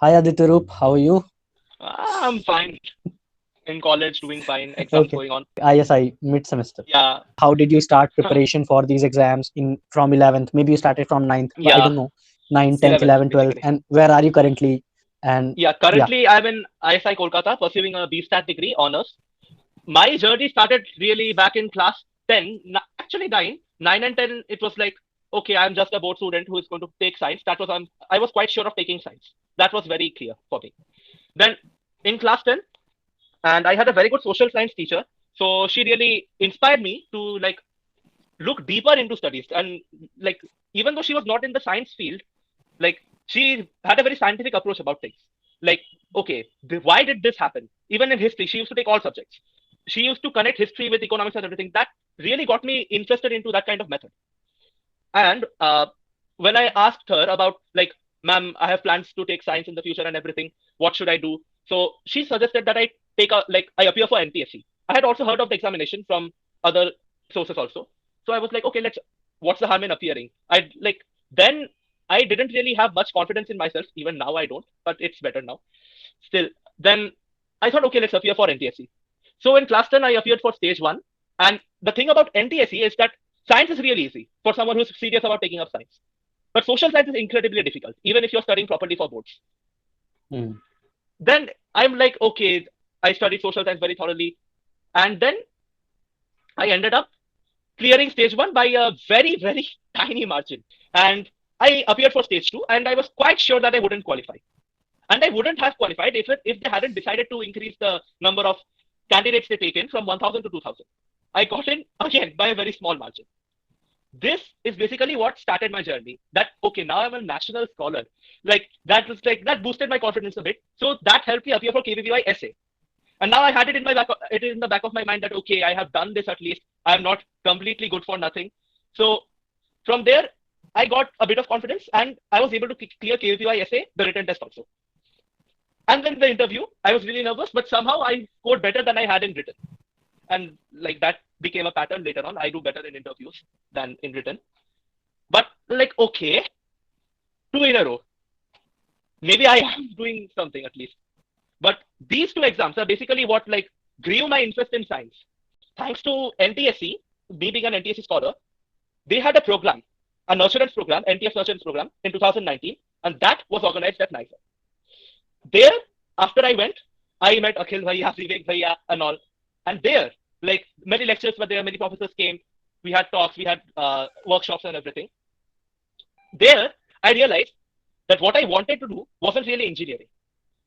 Hi Adityarup, how are you? I'm fine in college, doing fine. Exams Okay, going on. ISI mid semester. Yeah, How did you start preparation for these exams in from 11th? Maybe you started from ninth, but I yeah. don't know. 9th, 10th, 11th 11th, 12th. basically. And where are you currently? And Yeah, yeah, currently I'm in ISI Kolkata pursuing a BStat degree honors. My journey started really back in class 10, actually 9. 9 and 10, it was like, okay, I'm just a board student who is going to take science. I was quite sure of taking science. That was very clear for me. Then in class 10, and I had a very good social science teacher. So she really inspired me to like look deeper into studies and like even though she was not in the science field, like she had a very scientific approach about things. Like, okay, why did this happen? Even in history, she used to take all subjects. She used to connect history with economics and everything. That really got me interested into that kind of method. And when I asked her about like, ma'am, I have plans to take science in the future and everything. What should I do? So she suggested that I appear for NTSC. I had also heard of the examination from other sources also. So I was like, okay, let's. What's the harm in appearing? I like then I didn't really have much confidence in myself. Even now I don't, but it's better now. Still, then I thought, okay, let's appear for NTSC. So in class 10, I appeared for stage one. And the thing about NTSC is that science is really easy for someone who's serious about taking up science. But social science is incredibly difficult, even if you're studying properly for boards. hmm, Then I'm like, okay, I studied social science very thoroughly. And then I ended up clearing stage one by a very, very tiny margin. And I appeared for stage two, and I was quite sure that I wouldn't qualify. And I wouldn't have qualified if they hadn't decided to increase the number of candidates they take in from 1,000 to 2,000. I got in again by a very small margin. This is basically what started my journey. That okay, now I'm a national scholar. That boosted my confidence a bit. So that helped me appear for KVPY essay. And now I had it in the back of my mind that okay, I have done this at least. I'm not completely good for nothing. So from there, I got a bit of confidence and I was able to clear KVPY essay, the written test also. And then the interview, I was really nervous, but somehow I scored better than I had in written. And like that became a pattern later on. I do better in interviews than in written. But like, okay, two in a row. Maybe I am doing something at least. But these two exams are basically what like grew my interest in science. Thanks to NTSC, me being an NTSC scholar, they had a program, a nurturance program, NTS nurturance program in 2019, and that was organized at NISA. There, after I went, I met Akhil Bhaiya, Vivek Bhaiya, and all. And there, like many lectures were there, many professors came. We had talks, we had workshops and everything. There, I realized that what I wanted to do wasn't really engineering.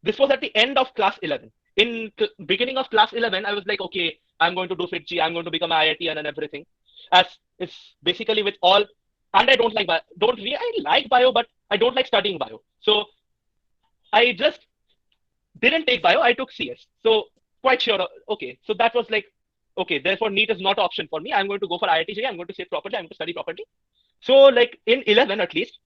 This was at the end of class 11. In beginning of class 11, I was like, okay, I'm going to do FITG, I'm going to become an IITian and everything. As it's basically with all, and I don't like bio, don't really, I like bio, but I don't like studying bio. So I just didn't take bio, I took CS. So quite sure, okay. So that was like, okay, therefore NEET is not an option for me. I'm going to go for IIT, I'm going to sit properly, I'm going to study properly. So like in 11 at least,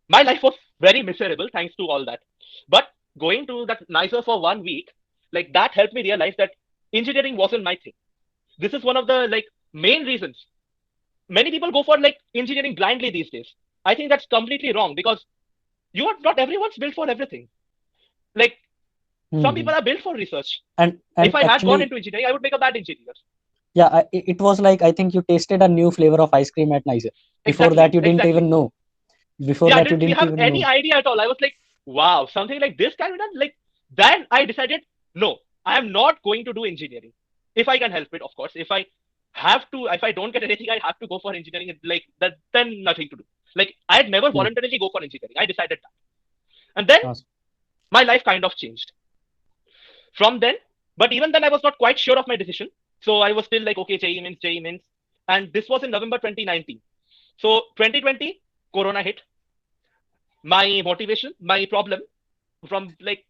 my life was very miserable thanks to all that. But going to that NISA for 1 week, like that helped me realize that engineering wasn't my thing. This is one of the like main reasons. Many people go for like engineering blindly these days. I think that's completely wrong because you are not everyone's built for everything. Like some hmm. people are built for research. And If I had gone actually, into engineering, I would make a bad engineer. yeah, it was like I think you tasted a new flavor of ice cream at Niger. Before that, Exactly, you didn't even exactly. know. Before Yeah, I that, you didn't didn't have even any know. idea at all. I was like, wow, something like this can be done. Like then I decided, no, I am not going to do engineering. If I can help it, of course. If I don't get anything, I have to go for engineering. Like that, then nothing to do. Like I had never Hmm. voluntarily go for engineering. I decided that, and then Awesome. my life kind of changed from then. But even then, I was not quite sure of my decision. So I was still like, okay, JEE means, and this was in November 2019. So 2020, Corona hit. My motivation, my problem from like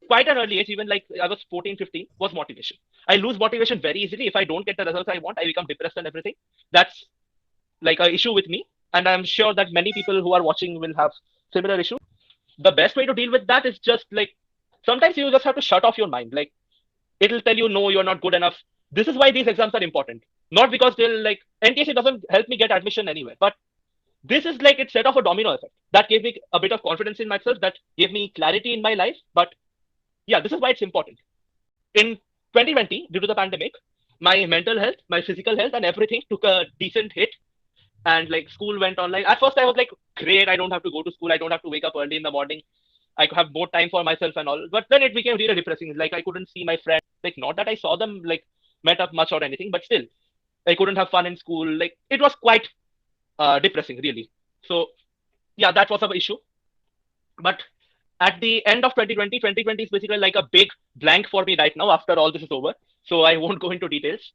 quite an early age, even like I was 14, 15, was motivation. I lose motivation very easily. If I don't get the results I want, I become depressed and everything. That's like an issue with me. And I'm sure that many people who are watching will have similar issue. The best way to deal with that is just like sometimes you just have to shut off your mind. Like it'll tell you, no, you're not good enough. This is why these exams are important. Not because they'll like NTSC doesn't help me get admission anywhere, but this is like it set off a domino effect that gave me a bit of confidence in myself, that gave me clarity in my life. But yeah, this is why it's important. In 2020, due to the pandemic, my mental health, my physical health, and everything took a decent hit. And like school went online. At first, I was like, great, I don't have to go to school. I don't have to wake up early in the morning. I could have more time for myself and all. But then it became really depressing. Like I couldn't see my friends. Like not that I saw them like met up much or anything, but still, I couldn't have fun in school. Like it was quite depressing, really. So yeah, that was an issue. But at the end of 2020, 2020 is basically like a big blank for me right now after all this is over. So I won't go into details.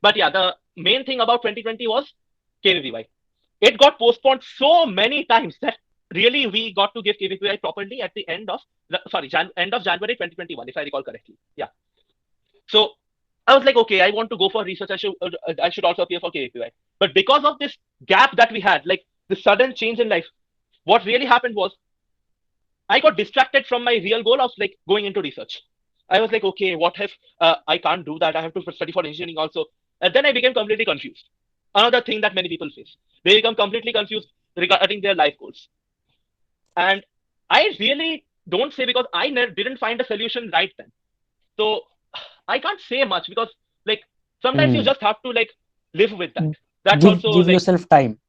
But yeah, the main thing about 2020 was KVPY. It got postponed so many times that really we got to give KVPY properly at the end of end of January 2021, if I recall correctly. Yeah. So I was like, okay, I want to go for research. I should also appear for KVPY. But because of this gap that we had, like the sudden change in life, what really happened was I got distracted from my real goal of like going into research. I was like, okay, what if I can't do that? I have to study for engineering also. And then I became completely confused. Another thing that many people face. They become completely confused regarding their life goals. And I really don't say, because I didn't find a solution right then. So I can't say much, because like sometimes you Hmm. just have to like live with that. That's Give also give like, yourself time.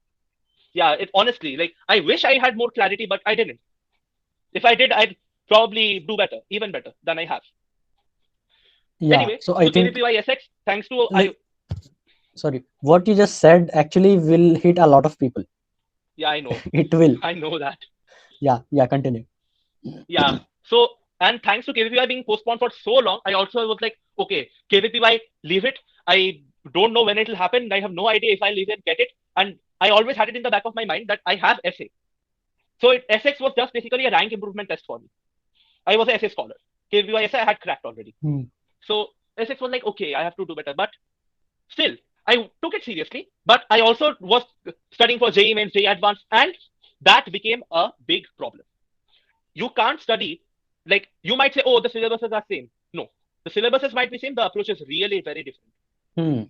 yeah, it honestly, like I wish I had more clarity, but I didn't. If I did, I'd probably do better, even better than I have. Yeah. Anyway, So I so think, KVPY SX, thanks to I, like, sorry, what you just said actually will hit a lot of people. yeah, I know, It will. I know that. Yeah. Yeah. Continue. Yeah. So, and thanks to KVPY being postponed for so long, I also was like, okay, KVPY, leave it. I don't know when it'll happen. I have no idea if I'll even get it. And I always had it in the back of my mind that I have SA. So SX was just basically a rank improvement test for me. I was a SA scholar. KVPY SA I had cracked already. Hmm. So SX was like, okay, I have to do better. But still, I took it seriously. But I also was studying for JEE Mains, JEE Advanced, and that became a big problem. You can't study, like you might say, oh, the syllabuses are same. No, the syllabuses might be same. The approach is really very different. Hmm.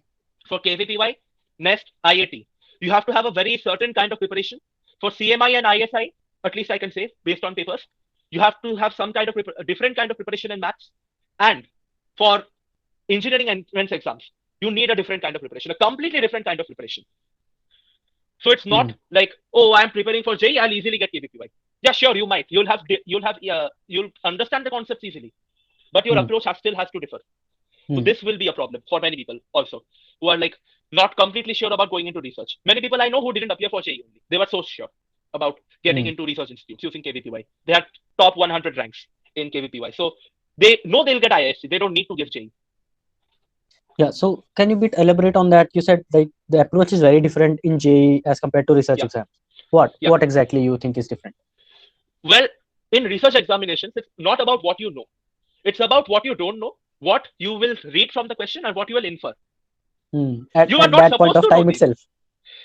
For KVPY, NEST, IAT, you have to have a very certain kind of preparation. For CMI and ISI, at least I can say, based on papers, you have to have some kind of a different kind of preparation in maths. And for engineering entrance exams, you need a different kind of preparation, a completely different kind of preparation. So it's Hmm. not like, oh, I'm preparing for JEE, I'll easily get KVPY. Yeah, sure, you might. You'll understand the concepts easily, but your Hmm. approach still has to differ. So Hmm. this will be a problem for many people also, who are like not completely sure about going into research. Many people I know who didn't appear for JEE only. They were so sure about getting Hmm. into research institutes using KVPY. They had top 100 ranks in KVPY. So they know they'll get IISc. They don't need to give JEE. Yeah. So can you bit elaborate on that? You said like the approach is very different in JEE as compared to research Yeah, exams. What? yeah. What exactly you think is different? Well, in research examinations, it's not about what you know. It's about what you don't know, what you will read from the question, and what you will infer. Hmm. At You are at not that point supposed of to know time these. itself.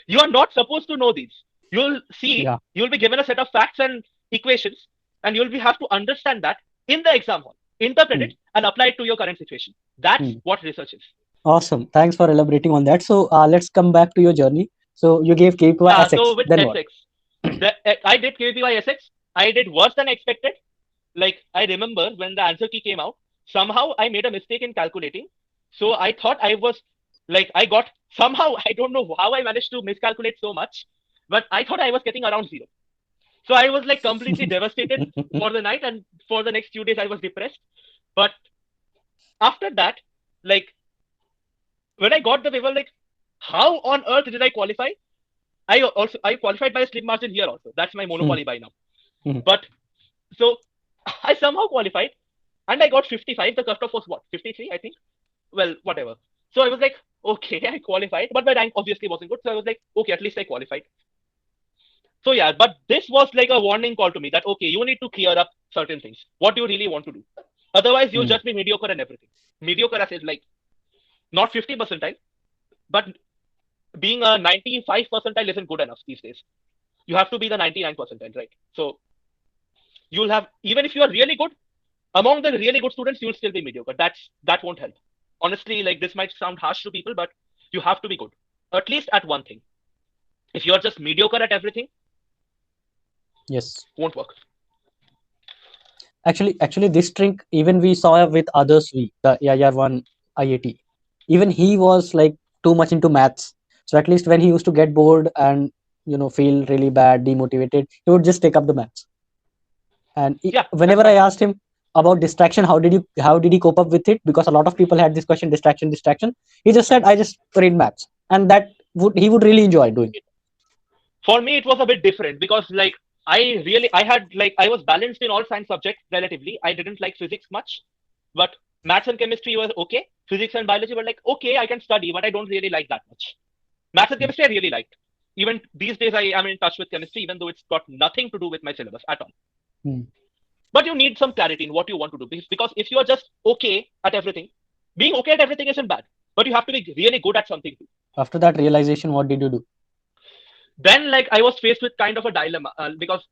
You are not supposed to know these. You'll see, Yeah. you'll be given a set of facts and equations, and have to understand that in the exam hall, interpret Hmm. it, and apply it to your current situation. That's Hmm. what research is. Awesome. Thanks for elaborating on that. So let's come back to your journey. So you gave KPY Yeah, so SX. with Then what? SX, I did KPY SX. I did worse than expected. Like, I remember when the answer key came out, somehow I made a mistake in calculating. So I thought I was like, I got somehow, I don't know how I managed to miscalculate so much, but I thought I was getting around zero. So I was like completely devastated for the night, and for the next few days I was depressed. But after that, like when I got the paper, like how on earth did I qualify? I qualified by a slim margin here also. That's my Hmm. monopoly by now. Hmm. But so I somehow qualified, and I got 55. The cutoff was what, 53, I think. Well, whatever. So I was like, okay, I qualified, but my rank obviously wasn't good. So I was like, okay, at least I qualified. So yeah, but this was like a warning call to me that okay, you need to clear up certain things. What do you really want to do? Otherwise, you'll Hmm. just be mediocre in everything. Mediocre as in like not 50 percentile, but being a 95 percentile isn't good enough these days. You have to be the 99 percentile, right? So you'll have, even if you are really good, among the really good students, you'll still be mediocre. That won't help. Honestly, like this might sound harsh to people, but you have to be good, at least at one thing. If you're just mediocre at everything, Yes. won't work. Actually, this trick even we saw with others. The Yayar one IAT. Even he was like too much into maths. So at least when he used to get bored and feel really bad, demotivated, he would just take up the maths. And Yeah, that's whenever I fine. asked him about distraction, how did he cope up with it? Because a lot of people had this question, distraction, distraction. He just said, I just read maths, and that he would really enjoy doing it. For me, it was a bit different because like I had like I was balanced in all science subjects relatively. I didn't like physics much, but maths and chemistry was okay. Physics and biology were like okay, I can study, but I don't really like that much. Maths and Mm, chemistry I really liked. Even these days I am in touch with chemistry, even though it's got nothing to do with my syllabus at all. mm. But you need some clarity in what you want to do because if you are just okay at everything, being okay at everything isn't bad, but you have to be really good at something too. After that realization, what did you do? Then like I was faced with kind of a dilemma because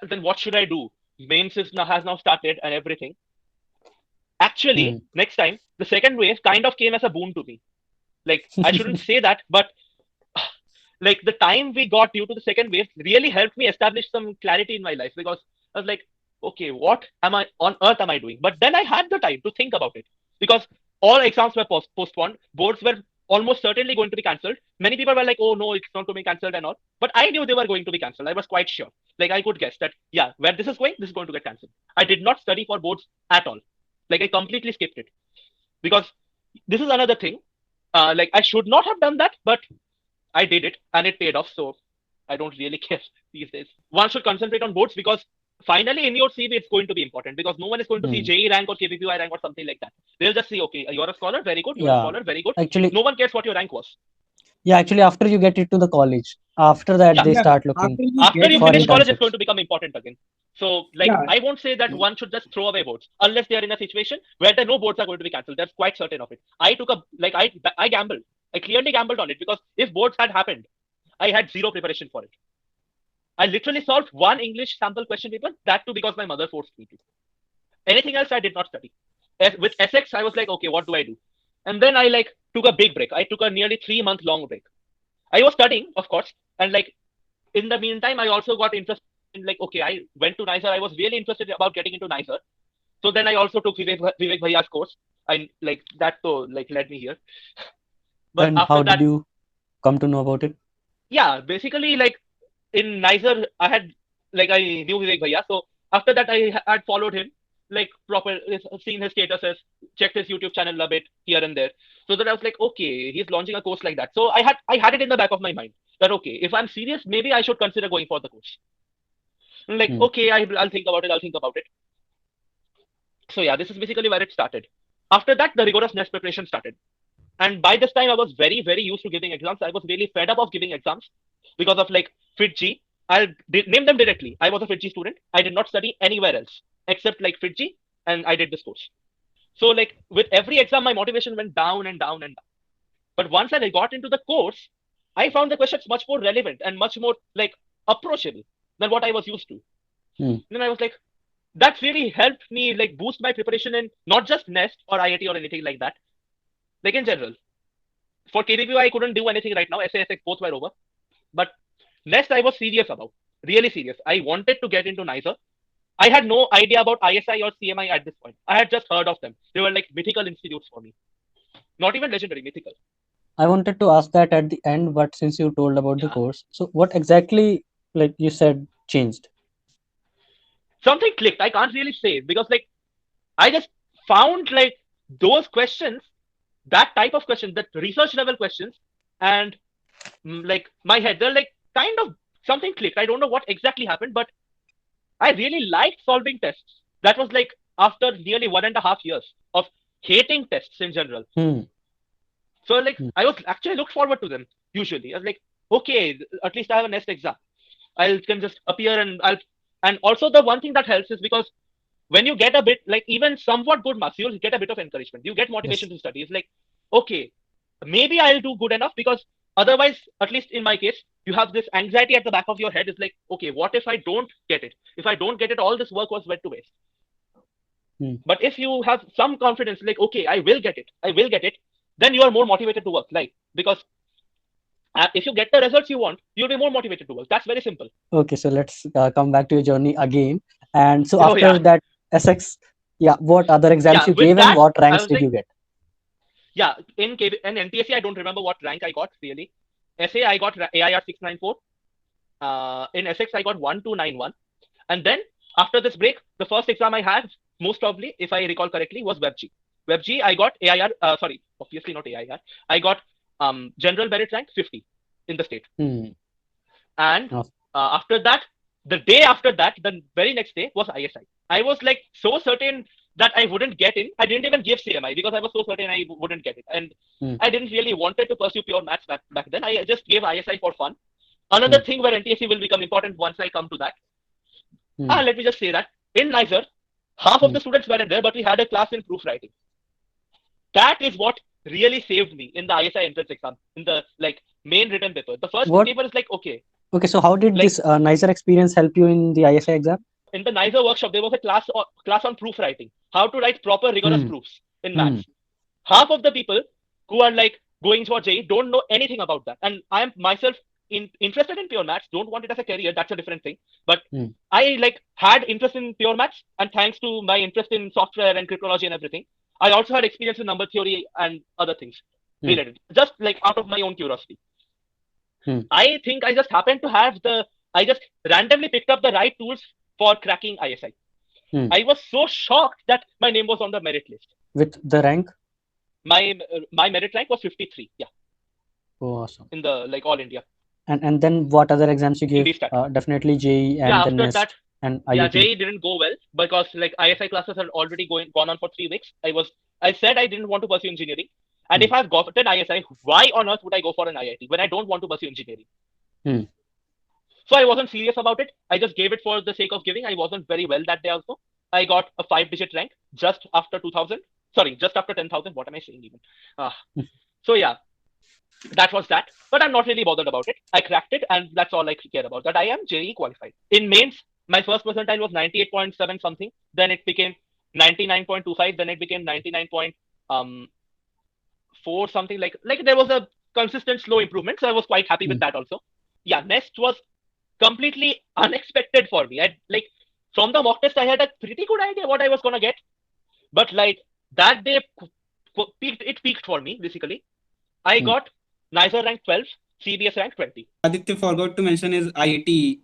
then what should I do? Mains has now started and everything. Actually, Mm. next time the second wave kind of came as a boon to me. Like I shouldn't say that, but like the time we got due to the second wave really helped me establish some clarity in my life because I was like, okay, what am I on earth am I doing? But then I had the time to think about it because all exams were postponed, boards were almost certainly going to be cancelled. Many people were like, oh no, it's not going to be cancelled and all. But I knew they were going to be cancelled. I was quite sure. Like I could guess that, yeah, where this is going to get cancelled. I did not study for boards at all. Like I completely skipped it because this is another thing. Like I should not have done that, but I did it and it paid off. So I don't really care these days. One should concentrate on boards because finally in your CV it's going to be important because no one is going to see Mm. JE rank or KPPY rank or something like that. They'll just see, okay, you're a scholar, very good. You're a Yeah, scholar, very good. actually, No one cares what your rank was. after you get into the college, after that Yeah. they Yeah, start looking after you After get you for into finish the college, it's going internships. to become important again. So, like, yeah, I won't say that one should just throw away boards unless they are in a situation where they know boards are going to be cancelled. They're quite certain of it. I took a like I gambled. I clearly gambled on it because if boards had happened, I had zero preparation for it. I literally solved one English sample question paper, that too because my mother forced me to. Anything else I did not study. With SX, I was like, okay, what do I do? And then I like took a big break. I took a nearly 3 month long break. I was studying, of course, and like in the meantime, I also got interested in like, okay, I went to NICER. I was really interested about getting into NICER. So then I also took Vivek Bhaiya's course. I like that so like led me here. But And after how did that, you come to know about it? yeah, basically like in Niger, I had like I knew Vivek Bhaiya. So after that, I had followed him, like proper, seen his statuses, checked his YouTube channel a bit here and there. So that I was like, okay, he's launching a course like that. So I had it in the back of my mind that okay, if I'm serious, maybe I should consider going for the course. I'm like, Mm. okay, I'll think about it. I'll think about it. So yeah, this is basically where it started. After that, the rigorous next preparation started. And by this time, I was very, very used to giving exams. I was really fed up of giving exams because of like FitG. I'll name them directly. I was a FitG student. I did not study anywhere else except like FitG, and I did this course. So like with every exam, my motivation went down and down and down. But once I got into the course, I found the questions much more relevant and much more like approachable than what I was used to. Mm. Then I was like, that really helped me like boost my preparation in not just Nest or IIT or anything like that, like in general. For KPPY, I couldn't do anything right now. SASX both were over. But Nest, I was serious about. Really serious. I wanted to get into NICER. I had no idea about ISI or CMI at this point. I had just heard of them. They were like mythical institutes for me. Not even legendary, mythical. I wanted to ask that at the end, but since you told about the Yeah. course, so what exactly, like you said, changed? Something clicked. I can't really say because like I just found like those questions, that type of questions, that research level questions, and like my head, they're like kind of something clicked. I don't know what exactly happened, but I really liked solving tests. That was like after nearly 1.5 years of hating tests in general. Hmm. So like Hmm. I was actually looked forward to them usually. I was like, okay, at least I have a next exam. I can just appear and also the one thing that helps is because when you get a bit like even somewhat good marks, you'll get a bit of encouragement. You get Yes. motivation to study. It's like, okay, maybe I'll do good enough because otherwise, at least in my case, you have this anxiety at the back of your head. It's like, okay, what if I don't get it? If I don't get it, all this work was went to waste. Hmm. But if you have some confidence, like, okay, I will get it, then you are more motivated to work. Like, because If you get the results you want, you'll be more motivated to work. That's very simple. Okay, so let's come back to your journey again. And so Oh after yeah, that SX, yeah, what other exams yeah. you With gave and that, what I ranks was did like, you get? yeah, in NTSC, I don't remember what rank I got really. SA, I got AIR 694. In SX, I got 1291. And then after this break, the first exam I had, most probably, if I recall correctly, was WebG. WebG, I got AIR. Sorry, obviously not AIR. I got general merit rank 50 in the state. Hmm. And Awesome. after that, the day after that, the very next day was ISI. I was like so certain that I wouldn't get in. I didn't even give CMI because I was so certain I wouldn't get it. And Hmm. I didn't really wanted to pursue pure maths back then. I just gave ISI for fun. Hmm. Another thing where NTSC will become important once I come to that. Hmm. Let me just say that in Niger, half of Hmm. the students weren't there, but we had a class in proofwriting. That is what really saved me in the ISI entrance exam, in the like main written paper. The first What? paper is like, okay, Okay, so how did like this nicer experience help you in the ISI exam? in the Niger workshop, there was a class on proofwriting, how to write proper rigorous Hmm. proofs in Hmm. maths. Half of the people who are like going for JE don't know anything about that, and I am myself interested in pure maths. Don't want it as a career. That's a different thing. But Hmm. I like had interest in pure maths, and thanks to my interest in software and cryptology and everything, I also had experience in number theory and other things Hmm. related, just like out of my own curiosity. Hmm. I think I just happened to have I just randomly picked up the right tools for cracking ISI. Hmm. I was so shocked that my name was on the merit list. With the rank? My merit rank was 53. Yeah, Oh, awesome. in the like all India And then what other exams you in gave? BStat. Definitely JE Yeah, and then after that, NEST and yeah, IIT. JE didn't go well because like ISI classes had already gone on for 3 weeks. I said I didn't want to pursue engineering, and Hmm. if I've gotten ISI, why on earth would I go for an IIT when I don't want to pursue engineering? Hmm. So I wasn't serious about it. I just gave it for the sake of giving. I wasn't very well that day also. I got a 5-digit rank just after 2000. Sorry, just after 10,000. What am I saying even? Uh, so yeah, that was that. But I'm not really bothered about it. I cracked it, and that's all I care about. That I am JE qualified. In mains, my first percentile was 98.7 something. Then it became 99.25. Then it became 99.4 something. Like there was a consistent slow improvement. So I was quite happy Hmm. with that also. Yeah, next was completely unexpected for me. I like from the mock test, I had a pretty good idea what I was gonna get, but like that day, it peaked for me basically. I Hmm. got NICER rank 12, CBS rank 20. Aditya forgot to mention his IIT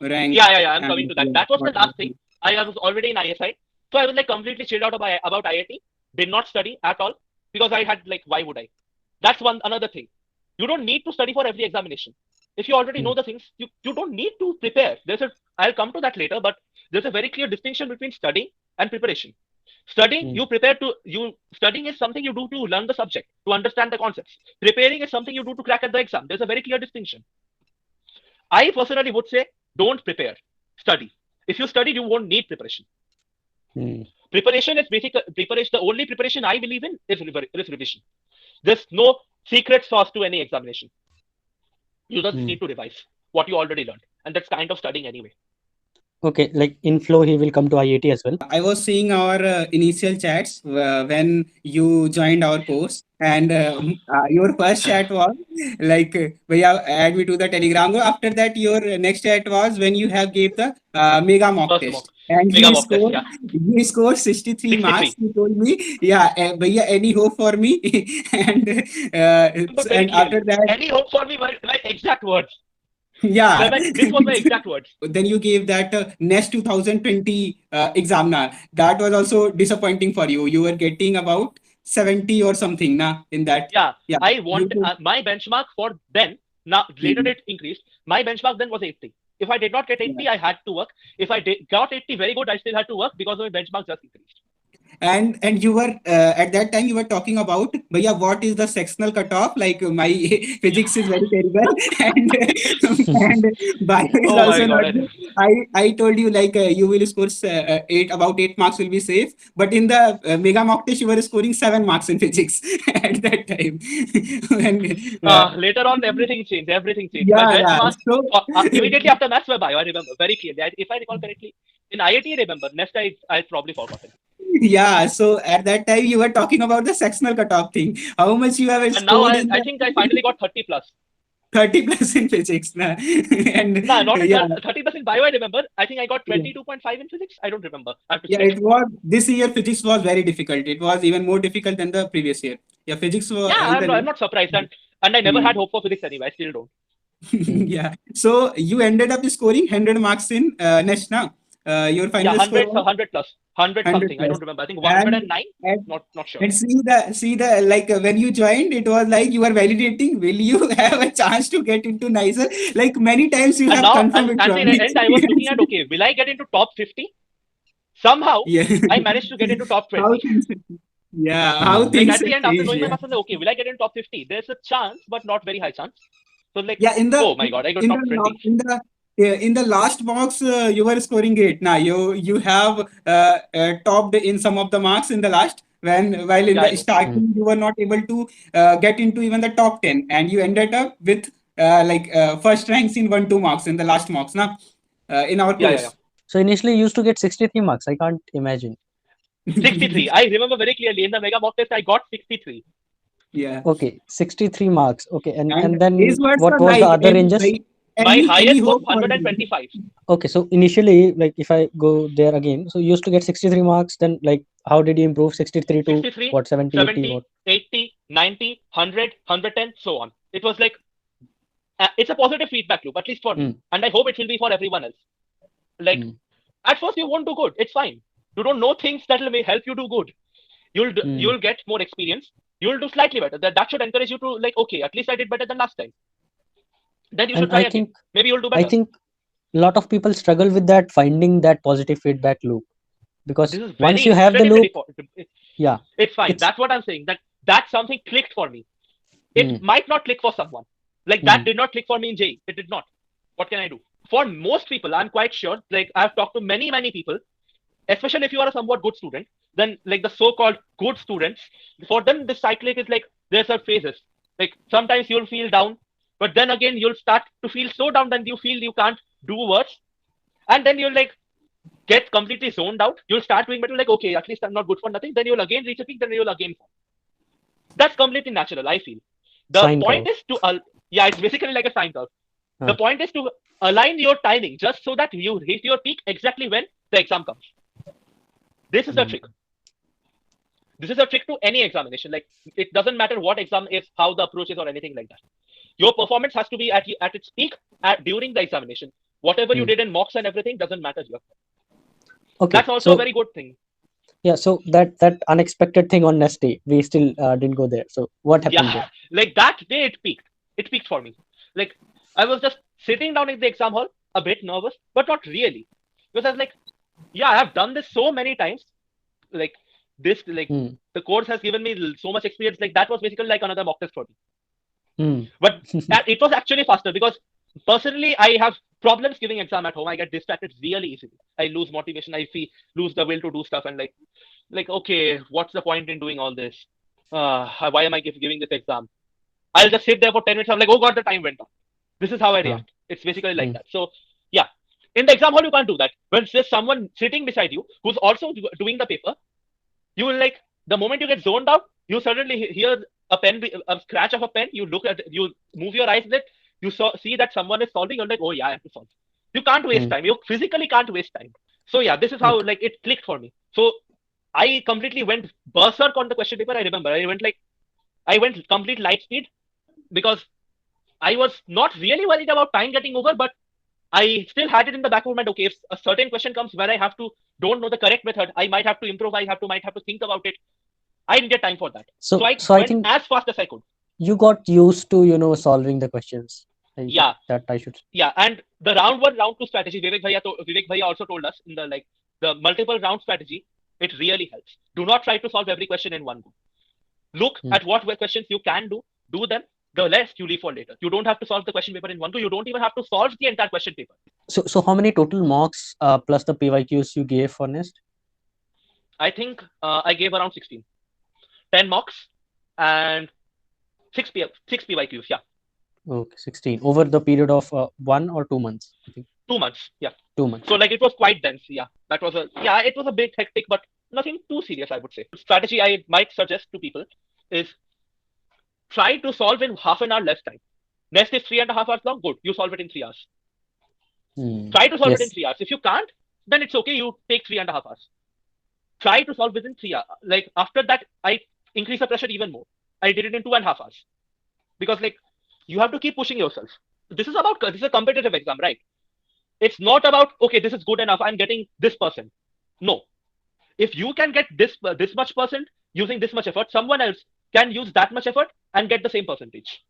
rank Yeah. I'm coming and to that. That was the what last thing. I was already in ISI, so I was like completely chilled out about IIT. Did not study at all because I had like, why would I? That's one another thing. You don't need to study for every examination. If you already Hmm. know the things, you don't need to prepare. I'll come to that later, but there's a very clear distinction between studying and preparation. Studying, Hmm. studying is something you do to learn the subject, to understand the concepts. Preparing is something you do to crack at the exam. There's a very clear distinction. I personally would say don't prepare, study. If you study, you won't need preparation. Hmm. Preparation is basic preparation. The only preparation I believe in is revision. There's no secret sauce to any examination. You just Hmm. need to revise what you already learned, and that's kind of studying anyway. Okay, like in flow, he will come to IIT as well. I was seeing our initial chats when you joined our course, and your first chat was like, "Bhaiya, add me to the Telegram." After that, your next chat was when you have gave the mega mock First mock, test, and mega mock test, yeah, you scored 63 marks. 63. You told me, "Yeah, bhaiya, any hope for me?" and Remember very and after clearly. that, Any hope for me? My exact words. yeah. This was my exact words. Then you gave that next 2020 exam na. That was also disappointing for you. You were getting about 70 or something na in that. Yeah, Yeah. I You want could, my benchmark for then. Now later Mhm. it increased. My benchmark then was 80. If I did not get Yeah. 80, I had to work. If got 80, very good. I still had to work because my benchmark just increased. And you were at that time you were talking about, but yeah, what is the sectional cutoff? Like my Yeah. physics is very terrible, and and bio is Oh my also not god. good. I told you like you will score 8 marks will be safe, but in the mega mock test you were scoring 7 marks in physics at that time. and, Later on, everything changed. Everything changed. My yeah. benchmark So immediately after maths were bio. I remember very clearly. If I recall correctly, in IIT, I remember. Next, I probably forgotten. yeah, so at that time you were talking about the sectional cutoff thing. How much you have And now scored in I the think I finally got 30 plus. 30 plus in physics. Nah. And Nah, not in yeah, 30% bio, I remember. I think I got yeah, 22.5 in physics. I don't remember. I have to yeah, check. it was this year physics was very difficult. It was even more difficult than the previous year. Yeah, physics was Yeah, in I'm not surprised. And I never the had hope for physics anyway. I still don't. Hmm. yeah. So you ended up scoring 100 marks in next now. Your Yeah, final score 100, was 100 plus. 100 100 something. I plus. don't remember. I think And 109. and Not sure. and see the like when you joined, it was like you were validating. Will you have a chance to get into nicer? Like many times you And have now, confirmed it and from see, in the end, I was looking at, experience. okay, will I get into top 50? Somehow, Yeah. I managed to get into top How 20. things yeah, how Hmm. Like things at the have end, after changed, knowing my yeah. maths, I'm like, okay, will I get in top 50? There's a chance, but not very high chance. So like, Yeah, oh my god, I got in top the 20. in the last box, you were scoring great. Now you have topped in some of the marks in the last. While in Yeah, I the know. Hmm. starting you were not able to get into even the top 10, and you ended up with first ranks in 1 2 marks in the last marks. Now in our Yeah. course. So initially you used to get 63 marks. I can't imagine. 63. I remember very clearly in the mega mock test, I got 63. Yeah, Okay, 63 marks. Okay, and and his then words what were was the like, other ranges? My any highest was hope for me? 125. Okay, so initially, like if I go there again, so you used to get 63 marks, then like how did you improve 63 to 63, what, 70, 80, 70, what? 80, 90, 100, 110, so on. It was like, it's a positive feedback loop, at least for me. Hmm. And I hope it will be for everyone else. Like, Hmm. at first you won't do good. It's fine. You don't know things that will help you do good. Hmm. You'll get more experience. You'll do slightly better. That should encourage you to like, okay, at least I did better than last time. Then you should And try again. Maybe you'll do I better. think a lot of people struggle with that, finding that positive feedback loop, because This is once very you have the incredibly loop, important. yeah, It's fine. it's That's what I'm saying. That something clicked for me. It hmm. might not click for someone. Like that Hmm. did not click for me in JEE. It did not. What can I do? For most people, I'm quite sure. Like I've talked to many people, especially if you are a somewhat good student, then like the so-called good students, for them this cyclic is like there's a phases. Like sometimes you'll feel down, but then again you'll start to feel so down that you feel you can't do worse, and then you'll like get completely zoned out. You'll start doing better, like okay, at least I'm not good for nothing. Then you'll again reach a peak, then you'll again fall. That's completely natural, I feel. The Sine point curve. is to yeah, it's basically like a sine curve. The Huh. point is to align your timing just so that you hit your peak exactly when the exam comes. This is the Hmm. trick. This is a trick to any examination. Like it doesn't matter what exam is, how the approach is, or anything like that. Your performance has to be at its peak during the examination. Whatever you Hmm. did in mocks and everything doesn't matter here. Okay, That's also a so very good thing. yeah, so that unexpected thing on nest day, we still didn't go there. So what happened Yeah, there? like that day it peaked. It peaked for me. Like I was just sitting down in the exam hall, a bit nervous, but not really. Because I was like, yeah, I have done this so many times. Like this, like Hmm. the course has given me so much experience. Like that was basically like another mock test for me. Hmm. But it was actually faster because personally I have problems giving exam at home. I get distracted really easily. I lose motivation. I feel lose the will to do stuff and like okay, what's the point in doing all this? Why am I giving this exam? I'll just sit there for 10 minutes. I'm like, oh god, the time went on. This is how I Huh. react. It's basically like Hmm. that. So yeah, in the exam hall you can't do that. When there's someone sitting beside you who's also doing the paper, you will like the moment you get zoned out, you suddenly hear a scratch of a pen. You look at, you move your eyes that you see that someone is solving. You're like, oh yeah, I have to solve. You can't waste Hmm. time. You physically can't waste time. So yeah, this is how Okay. like it clicked for me. So I completely went berserk on the question paper. I remember I went complete light speed because I was not really worried about time getting over, but I still had it in the back of my mind. Okay, if a certain question comes where I have to don't know the correct method, I might have to improvise, might have to think about it. I didn't get time for that. So So I so I went think as fast as I could. you got used to, solving the questions. I think Yeah, that I should. yeah. And the round one, round two strategy, Vivek Bhaiya also told us in the multiple round strategy, it really helps. Do not try to solve every question in one go. Look Hmm. at what questions you can do them. The rest you leave for later. You don't have to solve the question paper in one go. You don't even have to solve the entire question paper. So how many total marks plus the PYQs you gave for nest? I think I gave around 16, 10 mocks, and 6 PYQs. Yeah, Okay, 16 over the period of 1 or 2 months. I think 2 months. Yeah. two So months. like it was quite dense. Yeah, it was a bit hectic, but nothing too serious, I would say. Strategy I might suggest to people is try to solve in half an hour less time. Next is 3.5 hours long. Good. You solve it in 3 hours. Hmm. Try to solve it in Yes. 3 hours. If you can't, then it's okay. You take 3.5 hours. Try to solve within 3 hours. Like after that, I increase the pressure even more. I did it in 2.5 hours because like you have to keep pushing yourself. This is a competitive exam, right? It's not about okay, this is good enough. I'm getting this percent. No, if you can get this much percent using this much effort, someone else can use that much effort and get the same percentage.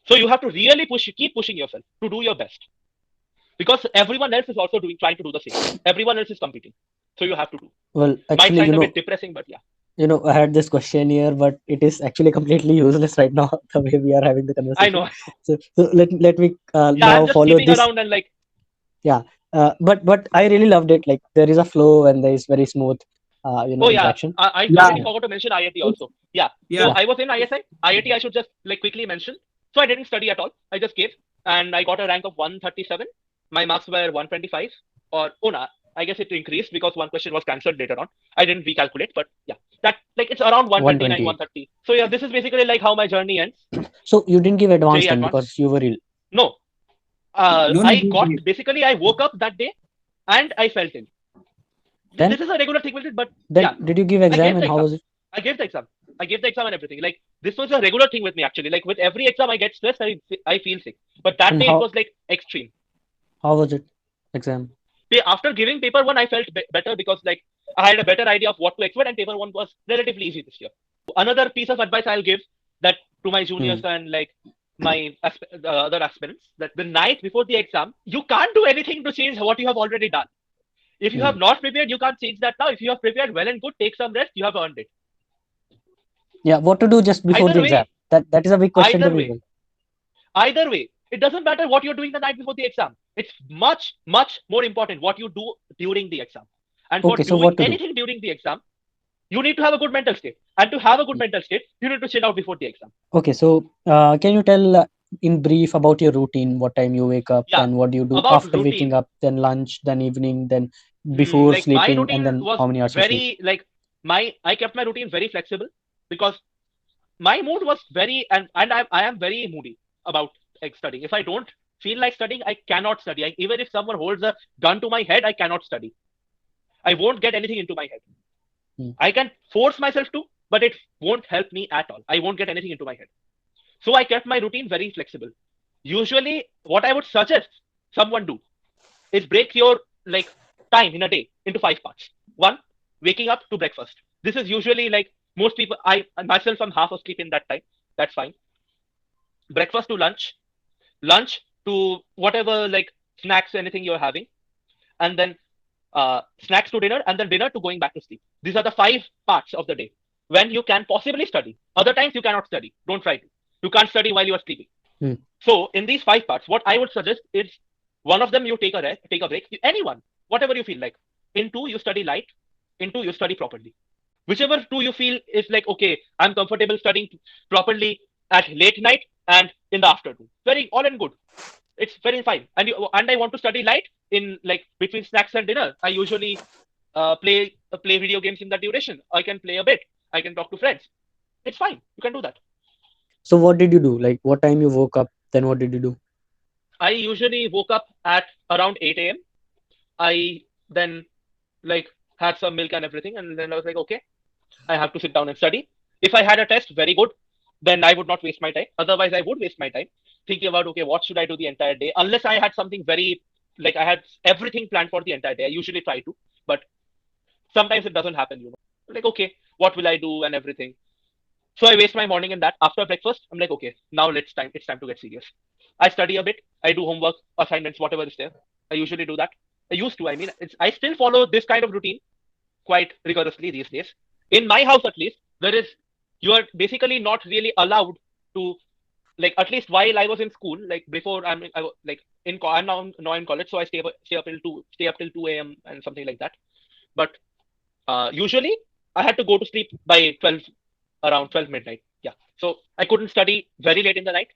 So you have to really keep pushing yourself to do your best because everyone else is also trying to do the same. Everyone else is competing, so you have to do. Well, Might actually, sound a bit depressing, but yeah, I had this question here, but it is actually completely useless right now, the way we are having the I conversation. know. So let me Yeah, I'm now just follow keeping this. around and like Yeah. But I really loved it. Like there is a flow and there is very smooth, oh yeah, interaction. I Yeah. already forgot to mention IIT also. Yeah, so Yeah. Yeah. I was in ISI. IIT I should just like quickly mention. So I didn't study at all. I just gave and I got a rank of 137. My marks were 125 or oh no, I guess it increased because one question was cancelled later on. I didn't recalculate, but yeah, that like it's around 129, 128. 130. So yeah, this is basically like how my journey ends. So you didn't give advance JEE then advanced. because you were ill. No, No, no, I got basically I woke up that day and I felt ill. Then This is a regular thing with it, but then yeah, did you give I exam gave the and how exam. was it? I gave the exam. I gave the exam and everything. Like this was a regular thing with me actually. Like with every exam, I get stressed. I feel sick. But that And day it was like extreme. how was it? Exam. After giving paper one, I felt better because like I had a better idea of what to expect, and paper one was relatively easy this year. Another piece of advice I'll give that to my juniors Hmm. and like my other aspirants that the night before the exam, you can't do anything to change what you have already done. If you Hmm. have not prepared, you can't change that now. If you have prepared well and good, take some rest. You have earned it. Yeah. What to do just before the Either exam? way, That is a big question to either way, people. either way, it doesn't matter what you're doing the night before the exam. It's much, much more important what you do during the exam. And for Okay. So doing what to do? anything during the exam, you need to have a good mental state. And to have a good mental state, you need to chill out before the exam. Okay. So can you tell in brief about your routine? What time you wake up Yeah. and what do you do About after waking routine. up? Then lunch, then evening, then before Like my sleeping, and routine then was how many hours you sleep? very like my I kept my routine very flexible because my mood was very and I am very moody about like studying. If I don't feel like studying, I cannot study. Even if someone holds a gun to my head, I cannot study. I won't get anything into my head. Hmm. I can force myself to, but it won't help me at all. I won't get anything into my head. So I kept my routine very flexible. Usually, what I would suggest someone do is break your like time in a day into 5 parts. One, waking up to breakfast. This is usually like most people. I myself am half asleep in that time. That's fine. Breakfast to lunch to whatever like snacks, anything you're having, and then snacks to dinner, and then dinner to going back to sleep. These are the 5 parts of the day when you can possibly study. Other times you cannot study. Don't try to. You can't study while you are sleeping. Hmm. So in these 5 parts, what I would suggest is one of them you take a rest, take a break. Anyone, whatever you feel like. In two, you study light. In two, you study properly. Whichever two you feel is like, okay, I'm comfortable studying properly at late night and in the afternoon. Very all and good. It's very fine. And I want to study light in like between snacks and dinner. I usually play video games in that duration. I can play a bit. I can talk to friends. It's fine. You can do that. So what did you do? Like what time you woke up? Then what did you do? I usually woke up at around 8 a.m. I then like had some milk and everything, and then I was like, okay, I have to sit down and study. If I had a test, very good. Then I would not waste my time. Otherwise, I would waste my time thinking about okay, what should I do the entire day? Unless I had something very like I had everything planned for the entire day. I usually try to, but sometimes it doesn't happen. Like okay, what will I do and everything. So I waste my morning in that. After breakfast, I'm like, okay, now it's time to get serious. I study a bit. I do homework, assignments, whatever is there. I usually do that. I used to. I mean, I still follow this kind of routine quite rigorously these days. In my house, at least, you are basically not really allowed to like at least while I was in school, like before like I'm now in college, so I stay up till 2 a.m. and something like that. But usually I had to go to sleep by 12 around 12 midnight. Yeah, so I couldn't study very late in the night.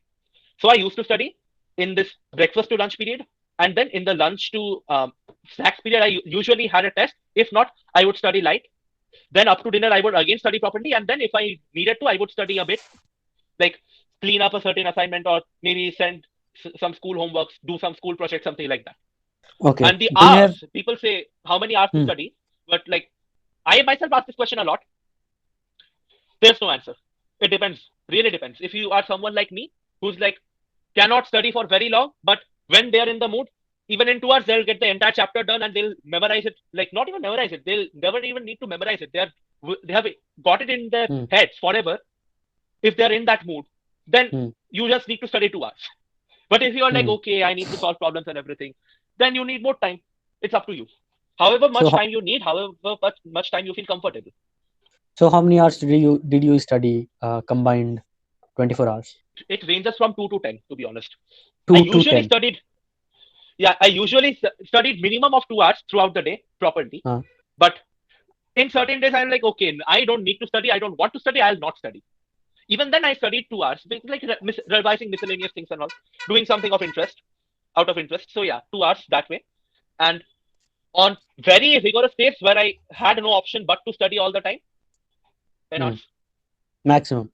So I used to study in this breakfast to lunch period, and then in the lunch to snacks period, I usually had a test. If not, I would study light. Then up to dinner, I would again study properly, and then if I needed to, I would study a bit, like clean up a certain assignment, or maybe send some school homeworks, do some school project, something like that. Okay. And the Do you have? hours, people say how many hours to Hmm. study, but like I myself ask this question a lot. There's no answer. It depends. Really depends. If you are someone like me who's like cannot study for very long, but when they're in the mood, even in 2 hours, they'll get the entire chapter done and they'll memorize it. Like not even memorize it. They'll never even need to memorize it. They have got it in their Hmm. heads forever. If they're in that mood, then Hmm. you just need to study 2 hours. But if you're like, Hmm. okay, I need to solve problems and everything, then you need more time. It's up to you. However So, much time you need, however much time you feel comfortable. so how many hours did you study combined 24 hours? It ranges from 2 to 10, to be honest. I 2 to usually 10. studied, yeah, I usually studied minimum of 2 hours throughout the day properly. Uh, But in certain days, I'm like, okay, I don't need to study. I don't want to study. I'll not study. Even then, I studied 2 hours, like revising miscellaneous things and all, doing something of interest, out of interest. So yeah, 2 hours that way. And on very rigorous days where I had no option but to study all the time, 10 hmm. hours. Maximum.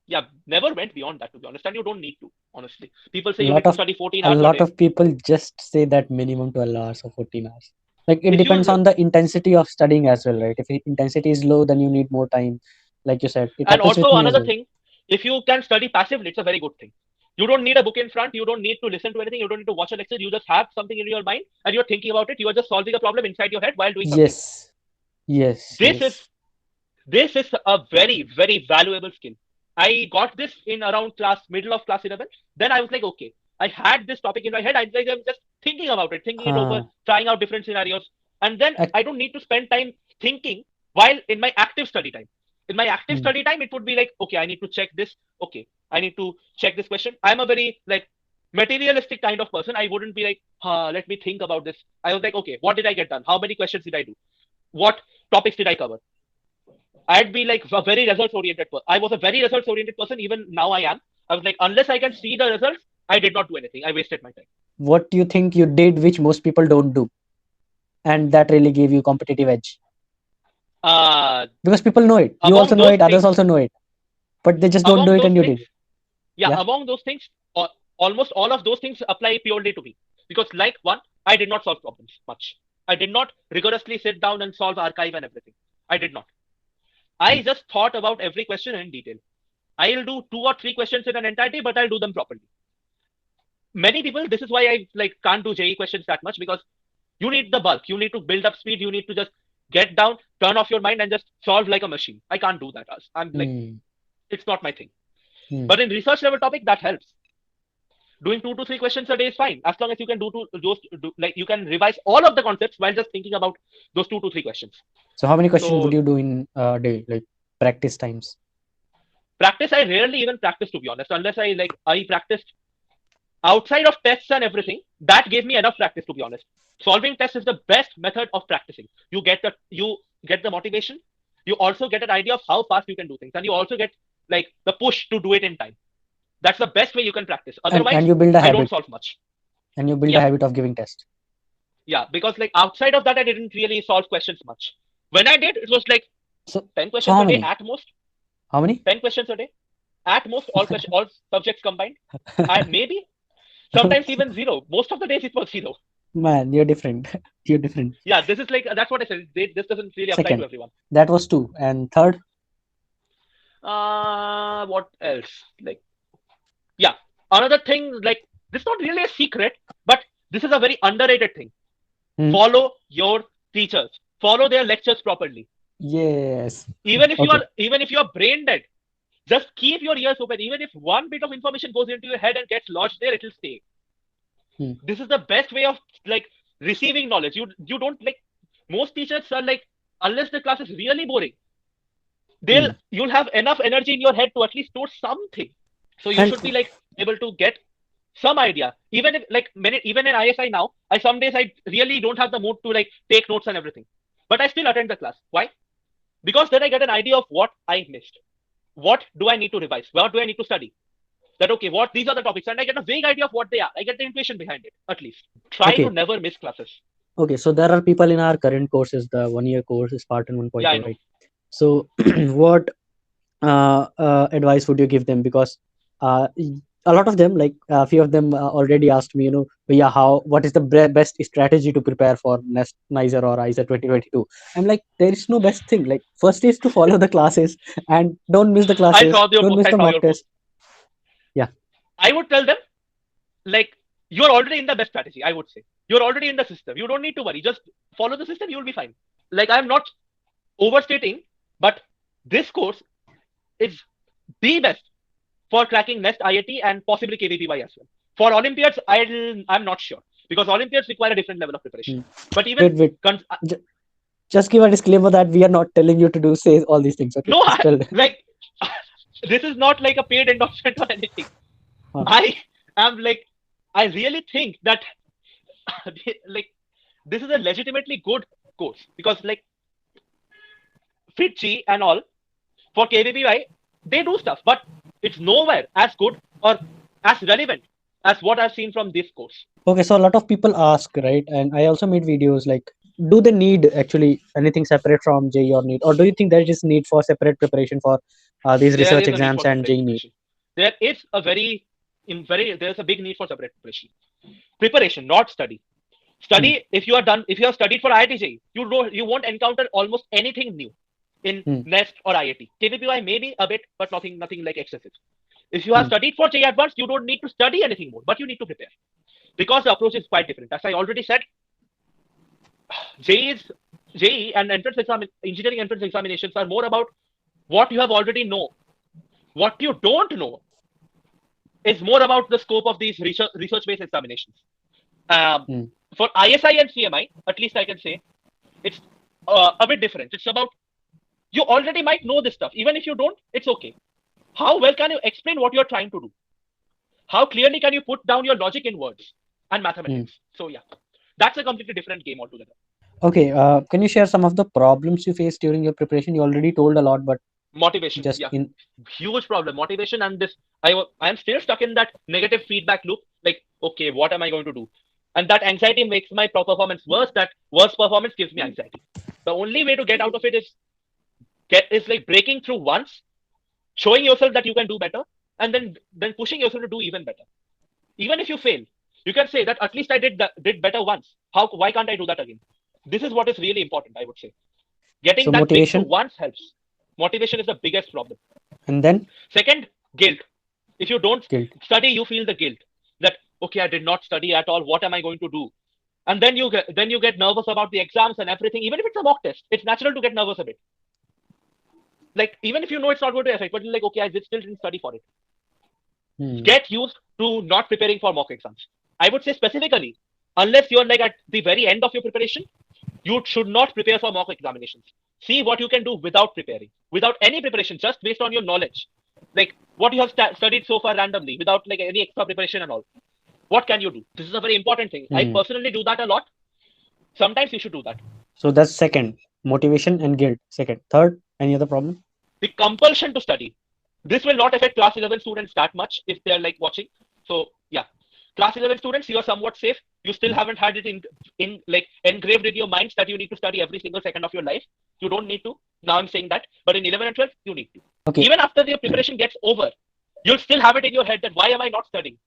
Yeah, never went beyond that, to be honest. And you don't need to, honestly. People say you Lot need to of study 14 a hours a lot day. of people just say that minimum 12 hours or 14 hours. Like it If you depends on the intensity of studying as well, right? If the intensity is low, then you need more time. Like you said, it And happens with also me as another well. thing, if you can study passively, it's a very good thing. You don't need a book in front. You don't need to listen to anything. You don't need to watch a lecture. You just have something in your mind and you're thinking about it. You are just solving a problem inside your head while doing something. Yes, yes, This is yes. this is a very, very valuable skill. I got this in around middle of class 11. Then I was like, okay, I had this topic in my head. I'm just thinking about it, thinking it over, Uh, trying out different scenarios. And then ac- I don't need to spend time thinking while in my active study time. In my active hmm, study time, it would be like, okay, I need to check this. Okay, I need to check this question. I'm a very like materialistic kind of person. I wouldn't be like, let me think about this. I was like, okay, what did I get done? How many questions did I do? What topics did I cover? I'd be like a very results oriented person. I was a very results oriented person. Even now I am. I was like, unless I can see the results, I did not do anything. I wasted my time. what do you think you did which most people don't do, and that really gave you competitive edge? Uh, Because people know it. You among also know those it. Others things, also know it, but they just don't do among it, those and you things, did it. yeah, Yeah. among those things, almost all of those things apply purely to me. Because, like, one, I did not solve problems much. I did not rigorously sit down and solve archive and everything. I did not. Hmm. I just thought about every question in detail. I'll do 2 or 3 questions in an entirety, but I'll do them properly. Many people, this is why I like can't do JE questions that much, because you need the bulk. You need to build up speed. You need to just get down, turn off your mind, and just solve like a machine. I can't do that. I'm like, Hmm. it's not my thing. Hmm. But in research level topic, that helps. Doing 2 to 3 questions a day is fine, as long as you can like you can revise all of the concepts while just thinking about those 2 to 3 questions. So how many questions would So you do in a day, like practice times? practice, I rarely even practice, to be honest, unless I practiced outside of tests and everything. That gave me enough practice, to be honest. Solving tests is the best method of practicing. You get the motivation. You also get an idea of how fast you can do things, and you also get like the push to do it in time. That's the best way you can practice. And Otherwise, you build a I don't habit, solve much. and you build a Yeah, habit of giving test. yeah, because like outside of that, I didn't really solve questions much. When I did, it was like So 10 so questions how a day many? at most. How many? 10 questions a day at most. All subjects combined. I maybe sometimes even zero. Most of the days it was zero. Man, you're different. You're different. Yeah, this is like that's what I said. This doesn't really apply to Second, everyone. that was two, and third. What else? Like, yeah, another thing, like, this is not really a secret, but this is a very underrated thing. Hmm. Follow your teachers. Follow their lectures properly. Yes. Even Okay. if you are brain dead, just keep your ears open. Even if one bit of information goes into your head and gets lodged there, it will stay. Hmm. This is the best way of like receiving knowledge. You don't like most teachers are like, unless the class is really boring, Hmm. you'll have enough energy in your head to at least store something. So you And should be like able to get some idea. Even if like even in ISI now, I some days I really don't have the mood to like take notes and everything. But I still attend the class. Why? Because then I get an idea of what I missed. What do I need to revise? What do I need to study? That okay, what these are the topics, and I get a vague idea of what they are. I get the intuition behind it, at least. Try to okay, never miss classes. okay. So there are people in our current courses, the 1 year course, Spartan Yeah, I 1.0, know. right? So what advice would you give them? Because A lot of them, like a few of them, already asked me, yeah, what is the best strategy to prepare for next NISER or ISER 2022? I'm like, there is no best thing. Like, first is to follow the classes and don't miss the I classes, saw your don't post. miss I the saw mock your post. test. Yeah. I would tell them, like, you're already in the best strategy. I would say you're already in the system. You don't need to worry. Just follow the system. You'll be fine. Like, I'm not overstating, but this course is the best for cracking Nest IIT and possibly KVPY as well. For Olympiads, I'm not sure because Olympiads require a different level of preparation. Hmm. But even Wait. J- just give a disclaimer that we are not telling you to say all these things. Okay, no, just tell them. like this is not like a paid endorsement or anything. I am like, I really think that like this is a legitimately good course because like FitG and all for KVPY, they do stuff, but it's nowhere as good or as relevant as what I've seen from this course. Okay, so a lot of people ask, right? And I also made videos like, do they need actually anything separate from JEE or NEET, or do you think there is need for separate preparation for these There research is a need exams for and separate JEE NEET? preparation. There is a there's a big need for separate preparation. Preparation, not study. Hmm. Study, if you have studied for IIT, you won't encounter almost anything new in Hmm. Nest or IIT. KVPY maybe a bit, but nothing like excessive. If you have Hmm. studied for JEE Advanced, you don't need to study anything more, but you need to prepare because the approach is quite different. As I already said, JEE's JEE and engineering entrance examinations are more about what you have already know. What you don't know is more about the scope of these research-based examinations. Um, Hmm. for ISI and CMI, at least I can say, it's a bit different. It's about you already might know this stuff. Even if you don't, it's okay. How well can you explain what you're trying to do? How clearly can you put down your logic in words and Hmm. mathematics? So yeah, that's a completely different game altogether. Okay, can you share some of the problems you faced during your preparation? You already told a lot, but Motivation, just yeah, in. huge problem. Motivation and this, I'm still stuck in that negative feedback loop. Like, okay, what am I going to do? And that anxiety makes my performance worse. That worse performance gives me anxiety. The only way to get out of it is like breaking through once, showing yourself that you can do better, and then pushing yourself to do even better. Even if you fail, you can say that at least I did better once. Why can't I do that again? This is what is really important, I would say. Getting So that breakthrough motivation, once helps. Motivation is the biggest problem. and then Second, guilt. If you don't guilt. study, you feel the guilt that okay, I did not study at all. What am I going to do? And then you get nervous about the exams and everything. Even if it's a mock test, it's natural to get nervous a bit. Like even if you know it's not going to affect, but you're like okay, I still didn't study for it. Hmm. Get used to not preparing for mock exams. I would say specifically, unless you're like at the very end of your preparation, you should not prepare for mock examinations. See what you can do without preparing, without any preparation, just based on your knowledge, like what you have studied so far randomly, without like any extra preparation and all. What can you do? This is a very important thing. I Hmm. personally do that a lot. Sometimes you should do that. So that's second, motivation and guilt. Second, third, any other problem? The compulsion to study. This will not affect class 11 students that much if they're like watching. So yeah, class 11 students, you are somewhat safe. You still haven't had it in like engraved in your minds that you need to study every single second of your life. You don't need to. Now I'm saying that, but in 11 and 12, you need to. Okay. Even after the preparation gets over, you'll still have it in your head that why am I not studying?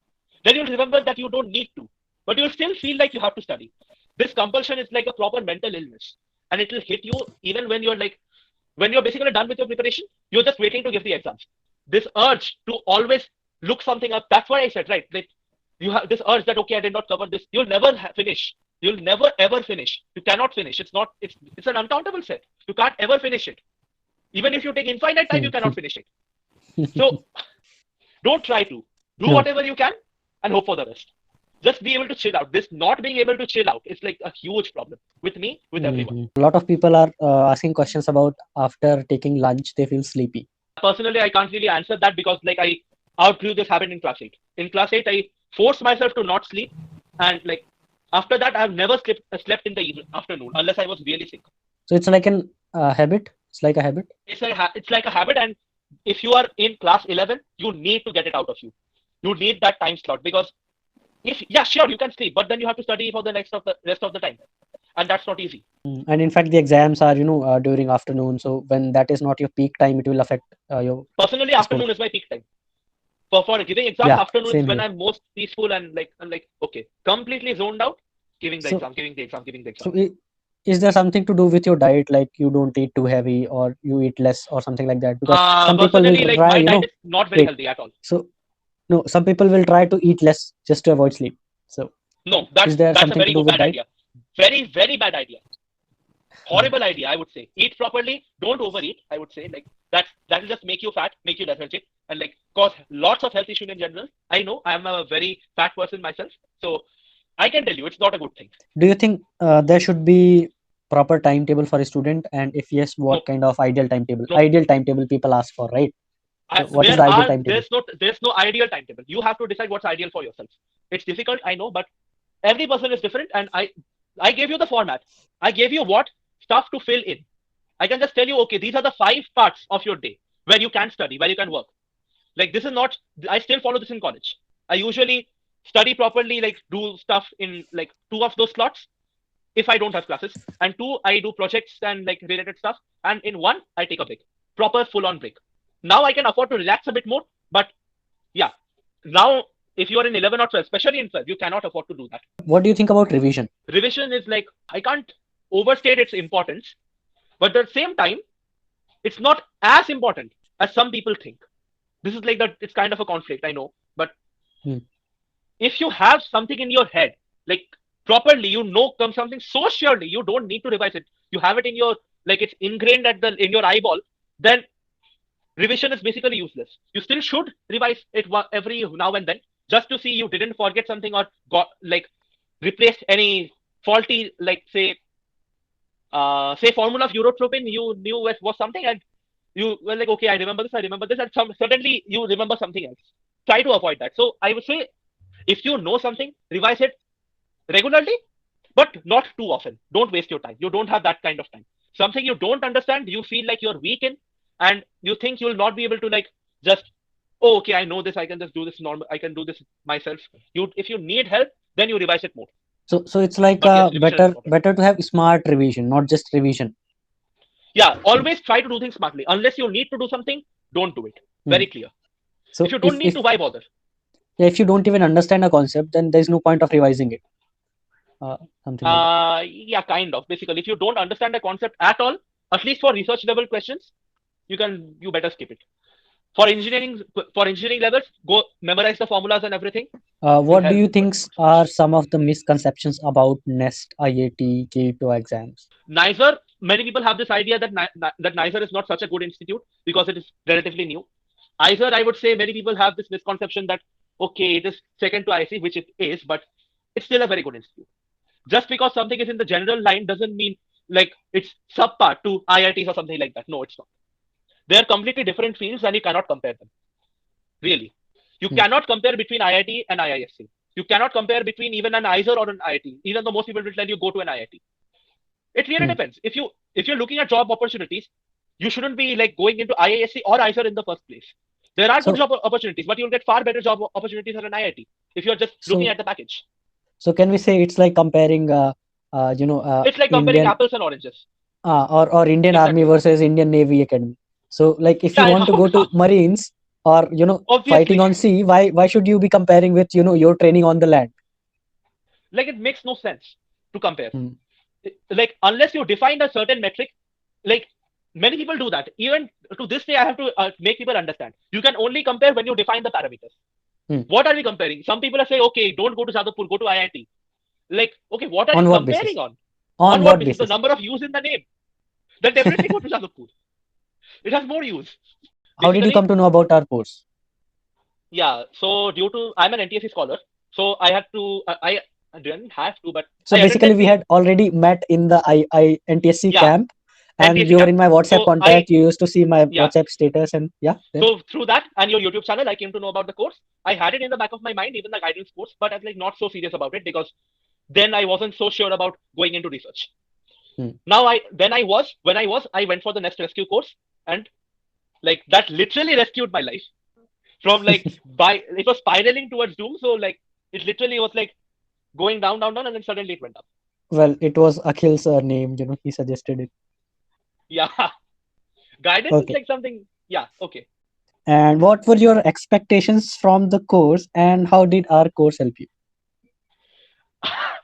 Then you'll remember that you don't need to, but you'll still feel like you have to study. This compulsion is like a proper mental illness, and it will hit you even when you're basically done with your preparation, you're just waiting to give the exams. This urge to always look something up. That's why I said, right? Like you have this urge that okay, I did not cover this. You'll never finish. You'll never ever finish. You cannot finish. It's not. It's an uncountable set. You can't ever finish it. Even if you take infinite time, you cannot finish it. So don't try to do No. whatever you can and hope for the best. Just be able to chill out. This not being able to chill out is like a huge problem with me, with everyone. A lot of people are asking questions about after taking lunch, they feel sleepy. Personally, I can't really answer that because like I outgrew this habit in class 8. In class 8, I forced myself to not sleep, and like after that, I've never slept in the afternoon unless I was really sick. So it's like an habit. It's like a habit. It's like a habit, and if you are in class 11, you need to get it out of you. You need that time slot because if yeah, sure, you can sleep, but then you have to study for the rest of the time, and that's not easy. And in fact, the exams are during afternoon. So when that is not your peak time, it will affect your Personally, score. afternoon is my peak time. For giving exams, Yeah, afternoons same when here. I'm most peaceful and like I'm like okay, completely zoned out, giving the So exam, giving the exam, giving the so exam. is there something to do with your diet, like you don't eat too heavy or you eat less or something like that? Because some people will Personally, like try, my diet is not very wait. healthy at all. So no, some people will try to eat less just to avoid sleep. So No, is there that's a something to very do good with bad diet? idea. Very, very bad idea. Hmm. Horrible idea, I would say. Eat properly, don't overeat, I would say. Like that will just make you fat, make you lethargic, and like cause lots of health issues in general. I know I'm a very fat person myself, so I can tell you it's not a good thing. Do you think there should be proper timetable for a student? And if yes, what No, kind of ideal timetable? no. Ideal timetable people ask for, right? So what is the ideal timetable? There's no ideal timetable. You have to decide what's ideal for yourself. It's difficult, I know, but every person is different, and I gave you the format. I gave you what stuff to fill in. I can just tell you, okay, these are the 5 parts of your day where you can study, where you can work. Like this is not. I still follow this in college. I usually study properly, like do stuff in like 2 of those slots if I don't have classes, and 2 I do projects and like related stuff, and in 1 I take a break, proper full on break. Now I can afford to relax a bit more, but yeah, now if you are in 11 or 12, especially in 12, you cannot afford to do that. What do you think about revision? Revision is like I can't overstate its importance, but at the same time, it's not as important as some people think. This is like that. It's kind of a conflict, I know, but Hmm. if you have something in your head, like properly, come something so surely, you don't need to revise it. You have it in your like it's ingrained in your eyeball. Then revision is basically useless. You still should revise it every now and then, just to see you didn't forget something or got like replaced any faulty, like say formula of urotropin you knew was something, and you were like, okay, I remember this, and suddenly you remember something else. Try to avoid that. So I would say, if you know something, revise it regularly, but not too often. Don't waste your time. You don't have that kind of time. Something you don't understand, you feel like you're weak in, and you think you'll not be able to like just, oh, okay, I know this. I can just do this normal. I can do this myself. If you need help, then you revise it more. So it's like But yes, revision is important. better to have smart revision, not just revision. Yeah, always try to do things smartly. Unless you need to do something, don't do it. Hmm. Very clear. If So you don't need to, why bother? if you don't even understand a concept, then there's no point of revising it. Something like that. Yeah, kind of. Basically, if you don't understand the concept at all, at least for research level questions, you better skip it. For engineering levels, go memorize the formulas and everything. Will What do help. you But think are some of the misconceptions about NEST, IAT, KETO exams? NISER, many people have this idea that NISER is not such a good institute because it is relatively new. ISER, I would say many people have this misconception that okay, it is second to IC, which it is, but it's still a very good institute. Just because something is in the general line doesn't mean like it's subpar to IITs or something like that. No, it's not. They are completely different fields and you cannot compare them. Really. You Hmm. cannot compare between IIT and IISc. You cannot compare between even an ISER or an IIT. Even though most people will tell you go to an IIT. It really Hmm. depends. If you're looking at job opportunities, you shouldn't be like going into IISc or ISER in the first place. There are good So job opportunities, but you'll get far better job opportunities at an IIT if you're just looking so at the package. so can we say it's like comparing It's like comparing Indian apples and oranges. or Indian Army Exactly. versus Indian Navy Academy? So like if you Yeah, want to go to Marines or fighting obviously. on sea, why should you be comparing with your training on the land? Like it makes no sense to compare. Hmm. Like unless you define a certain metric, like many people do that. Even to this day, I have to make people understand. You can only compare when you define the parameters. Hmm. What are we comparing? Some people are saying, okay, don't go to Jadavpur, go to IIT. Like, okay, what are you On what comparing basis? on? On On what what basis? The basis? number of U's in the name. Then definitely go to Jadavpur. It has more U's. How did you come Basically, to know about our course? yeah. So due to I'm an NTSC scholar, so I had to I didn't have to, but So I basically, attended we the had already met in the NTSC yeah camp, and NTSC you were camp. in my WhatsApp So contact. You used to see my yeah. WhatsApp status, and yeah, then So through that and your YouTube channel, I came to know about the course. I had it in the back of my mind, even the guidance course, but I was like not so serious about it because then I wasn't so sure about going into research. hmm. Now I went for the next rescue course, and like that literally rescued my life from like by it was spiraling towards doom. So like it literally was like going down, down, down, and then suddenly it went up. Well, it was Akhil's name. He suggested it. Yeah. Guidance is Okay, like something, yeah, okay. And what were your expectations from the course, and how did our course help you?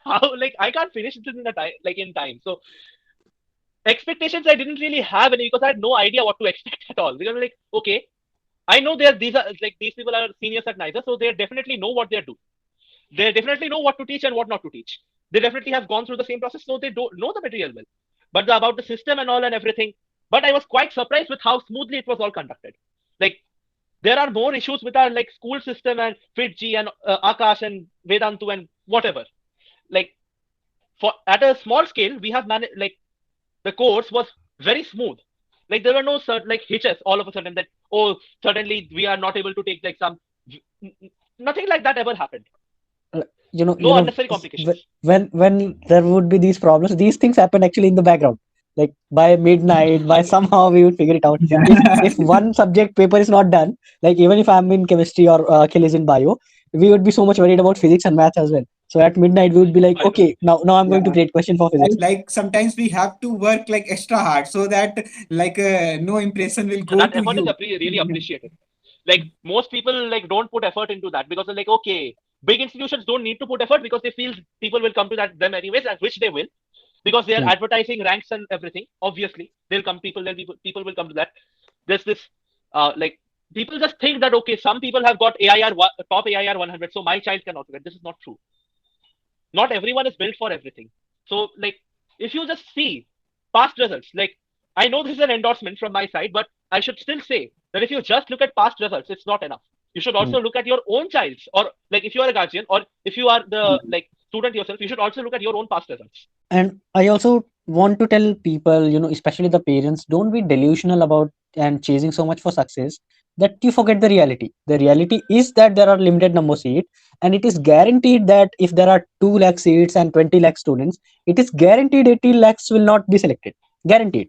How, like, I can't finish it in the time, like in time. So expectations I didn't really have any because I had no idea what to expect at all. Because like, okay, I know these are like these people are seniors at NISA, so they definitely know what they're doing. They definitely know what to teach and what not to teach. They definitely have gone through the same process, so they don't know the material well. But about the system and all and everything. But I was quite surprised with how smoothly it was all conducted. Like there are more issues with our like school system and FitG and Akash and Vedantu and whatever. Like for at a small scale, we have managed like the course was very smooth. Like there were no certain like hitches all of a sudden that oh suddenly we are not able to take the exam. Nothing like that ever happened. Uh, No unnecessary complications. when there would be these problems, these things happen actually in the background. Like by midnight, by I know. somehow we would figure it out. If one subject paper is not done, like even if I'm in chemistry or Akhil is in bio, we would be so much worried about physics and maths as well. So at midnight we would be like, I know. okay, now I'm going to Yeah. create question for physics. Like sometimes we have to work like extra hard so that like no impression will Yeah, go that to effort is you. really appreciated. Like most people like don't put effort into that because they're like, okay, big institutions don't need to put effort because they feel people will come to that them anyways, and which they will, because they are Hmm. advertising ranks and everything. Obviously, they'll come. People will come to that. There's this like people just think that okay, some people have got top AIR 100, so my child cannot get. This is not true. Not everyone is built for everything. So like if you just see past results, like I know this is an endorsement from my side, but I should still say that if you just look at past results, it's not enough. You should Hmm. also look at your own child's, or like if you are a guardian or if you are the like student yourself, you should also look at your own past results. And I also want to tell people, especially the parents, don't be delusional about and chasing so much for success that you forget the reality. The reality is that there are limited number of seats, and it is guaranteed that if there are 2 lakh seats and 20 lakh students, it is guaranteed 80 lakhs will not be selected. Guaranteed.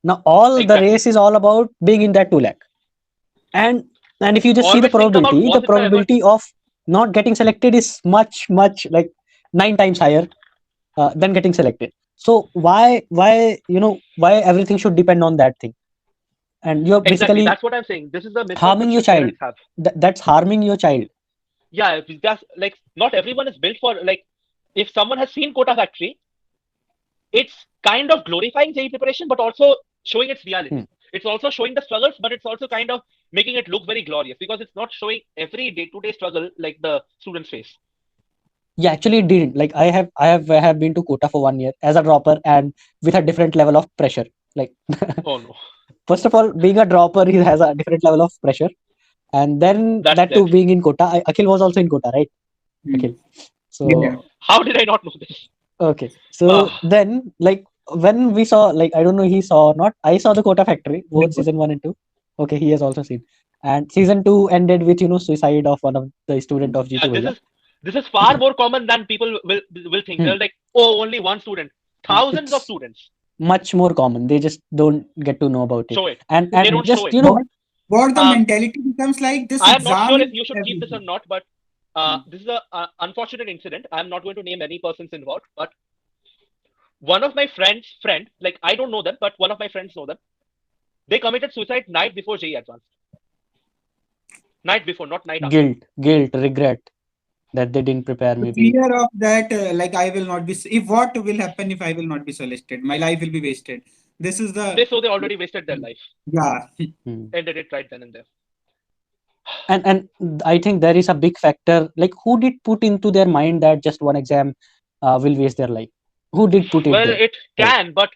Now all the Exactly. race is all about being in that 2 lakh. And if you just see Always think about the was it the effort. probability of not getting selected is much like 9 times higher than getting selected. So why everything should depend on that thing? And you're Exactly. basically That's what I'm saying. This is the harming your misconception child. parents have. That's harming your child. Yeah, that's like not everyone is built for like if someone has seen Kota Factory, it's kind of glorifying JEE preparation, but also showing its Hmm. reality. It's also showing the struggles, but it's also kind of making it look very glorious because it's not showing every day-to-day struggle like the students face. Yeah, actually it didn't. Like I have been to Kota for 1 year as a dropper and with a different level of pressure. Like Oh no, first of all, being a dropper, he has a different level of pressure, and then that's that there. too being in Kota. Akhil was also in Kota, right? Mm. Akhil. So Yeah. How did I not know this? okay. Uh, So then, like when we saw, like I don't know, he saw or not. I saw the Kota Factory, both season 1 and 2. Okay, he has also seen. And season 2 ended with suicide of one of the student of yeah, Jitu Bhaiya. this is far more common than people will think. Hmm. They're like, oh, only one student. Thousands of It's students much more common. They just don't get to know about it. show it. And They don't show just it. What the Um, mentality becomes like this I am not exam sure is if you should keep this or everything. not, but Mm. this is a unfortunate incident. I'm not going to name any persons involved, but one of my friend, like I don't know them, but one of my friends know them. They committed suicide night before JE advanced. Night before, not night after. guilt, regret that they didn't prepare The maybe. fear of that, like I will not be. If what will happen if I will not be selected, my life will be wasted. This is the They already wasted their life. yeah. Hmm. Ended it right then and there. And I think there is a big factor, like who did put into their mind that just one exam will waste their life? Who did put it Well, there? it Like can, but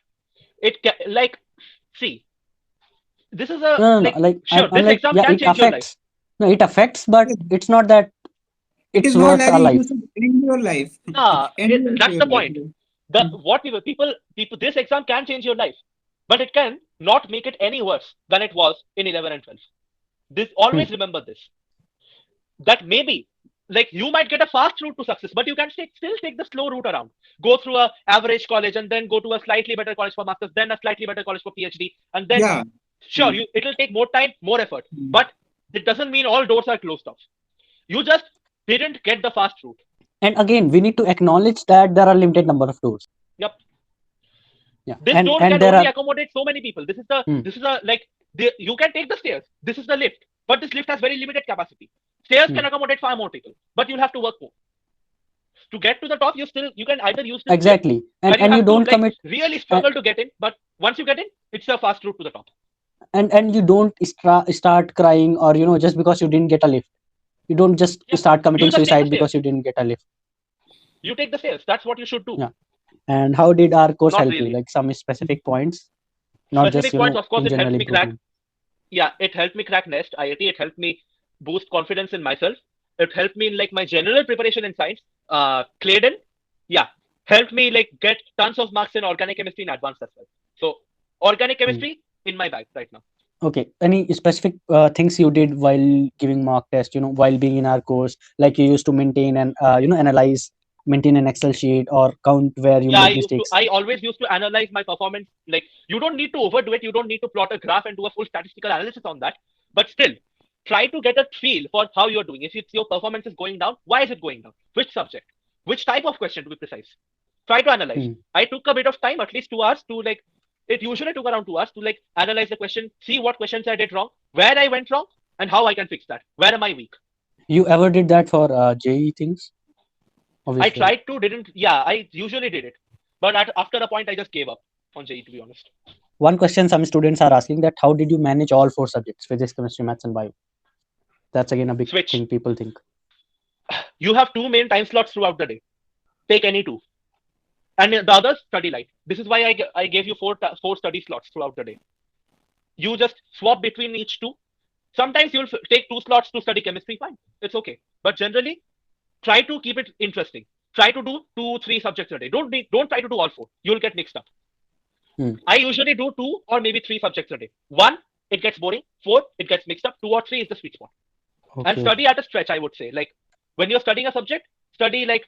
it can like see, this is a no, no, no, like like sure, I'm this like, exam yeah, can it change your life. affects. No, it affects, but it's not that It it's is not worth that our you life. should end your life. End your life That's your the life. point. The what people this exam can change your life, but it can not make it any worse than it was in 11 and 12. This Hmm. always remember this. That maybe like you might get a fast route to success, but you can still take the slow route around. Go through a average college and then go to a slightly better college for masters, then a slightly better college for PhD, and then Yeah. sure it'll take more time, more effort, Mm. but it doesn't mean all doors are closed off. You just didn't get the fast route. And again, we need to acknowledge that there are limited number of doors. Yep. Yeah, This and door and can there only are accommodate so many people. hmm, This is a like You can take the stairs. This is the lift, but this lift has very limited capacity. Stairs can accommodate far more people, but you'll have to work more. To get to the top, you can either use this lift Exactly. where you And you have to don't like commit, really and struggle to get in, but once you get in, it's a fast route to the top. and you don't start crying, or just because you didn't get a lift. You don't just Yeah, start you committing just take the suicide stairs. because you didn't get a lift. You take the stairs. That's what you should do. Yeah. And how did our course Not help you? really. Like some specific points, not just Specific points, of course, in it general helped me crack. improvement. Yeah, it helped me crack Nest IIT. It helped me boost confidence in myself. It helped me in like my general preparation in science. Claydon, yeah, helped me like get tons of marks in organic chemistry in advanced as well. So organic chemistry in my bag right now. Okay. Any specific things you did while giving mock test? While being in our course, like you used to maintain and analyze, maintain an Excel sheet, or count where you Yeah, made mistakes. I always used to analyze my performance. Like, you don't need to overdo it. You don't need to plot a graph and do a full statistical analysis on that. But still, try to get a feel for how you're doing. If it's your performance is going down, why is it going down? Which subject? Which type of question, to be precise? Try to analyze. Hmm. I took a bit of time, at least 2 hours, to like, it usually took around 2 hours to like analyze the question, see what questions I did wrong, where I went wrong, and how I can fix that. Where am I weak? You ever did that for JE things? I Obviously. tried to, didn't, yeah, I usually did it. But after a point, I just gave up on JE, to be honest. One question some students are asking, that how did you manage all 4 subjects: physics, chemistry, maths, and bio? That's again a big Switch. thing people think. You have 2 main time slots throughout the day. Take any 2. And the others, study light. This is why I gave you 4 study slots throughout the day. You just swap between each 2. Sometimes you'll take 2 slots to study chemistry, fine. It's okay. But generally, try to keep it interesting. Try to do 2-3 subjects a day. Don't try to do all 4. You'll get mixed up. I usually do 2 or maybe 3 subjects a day. 1, it gets boring. 4, it gets mixed up. 2 or 3 is the sweet spot. Okay. And study at a stretch, I would say. Like, when you're studying a subject, study like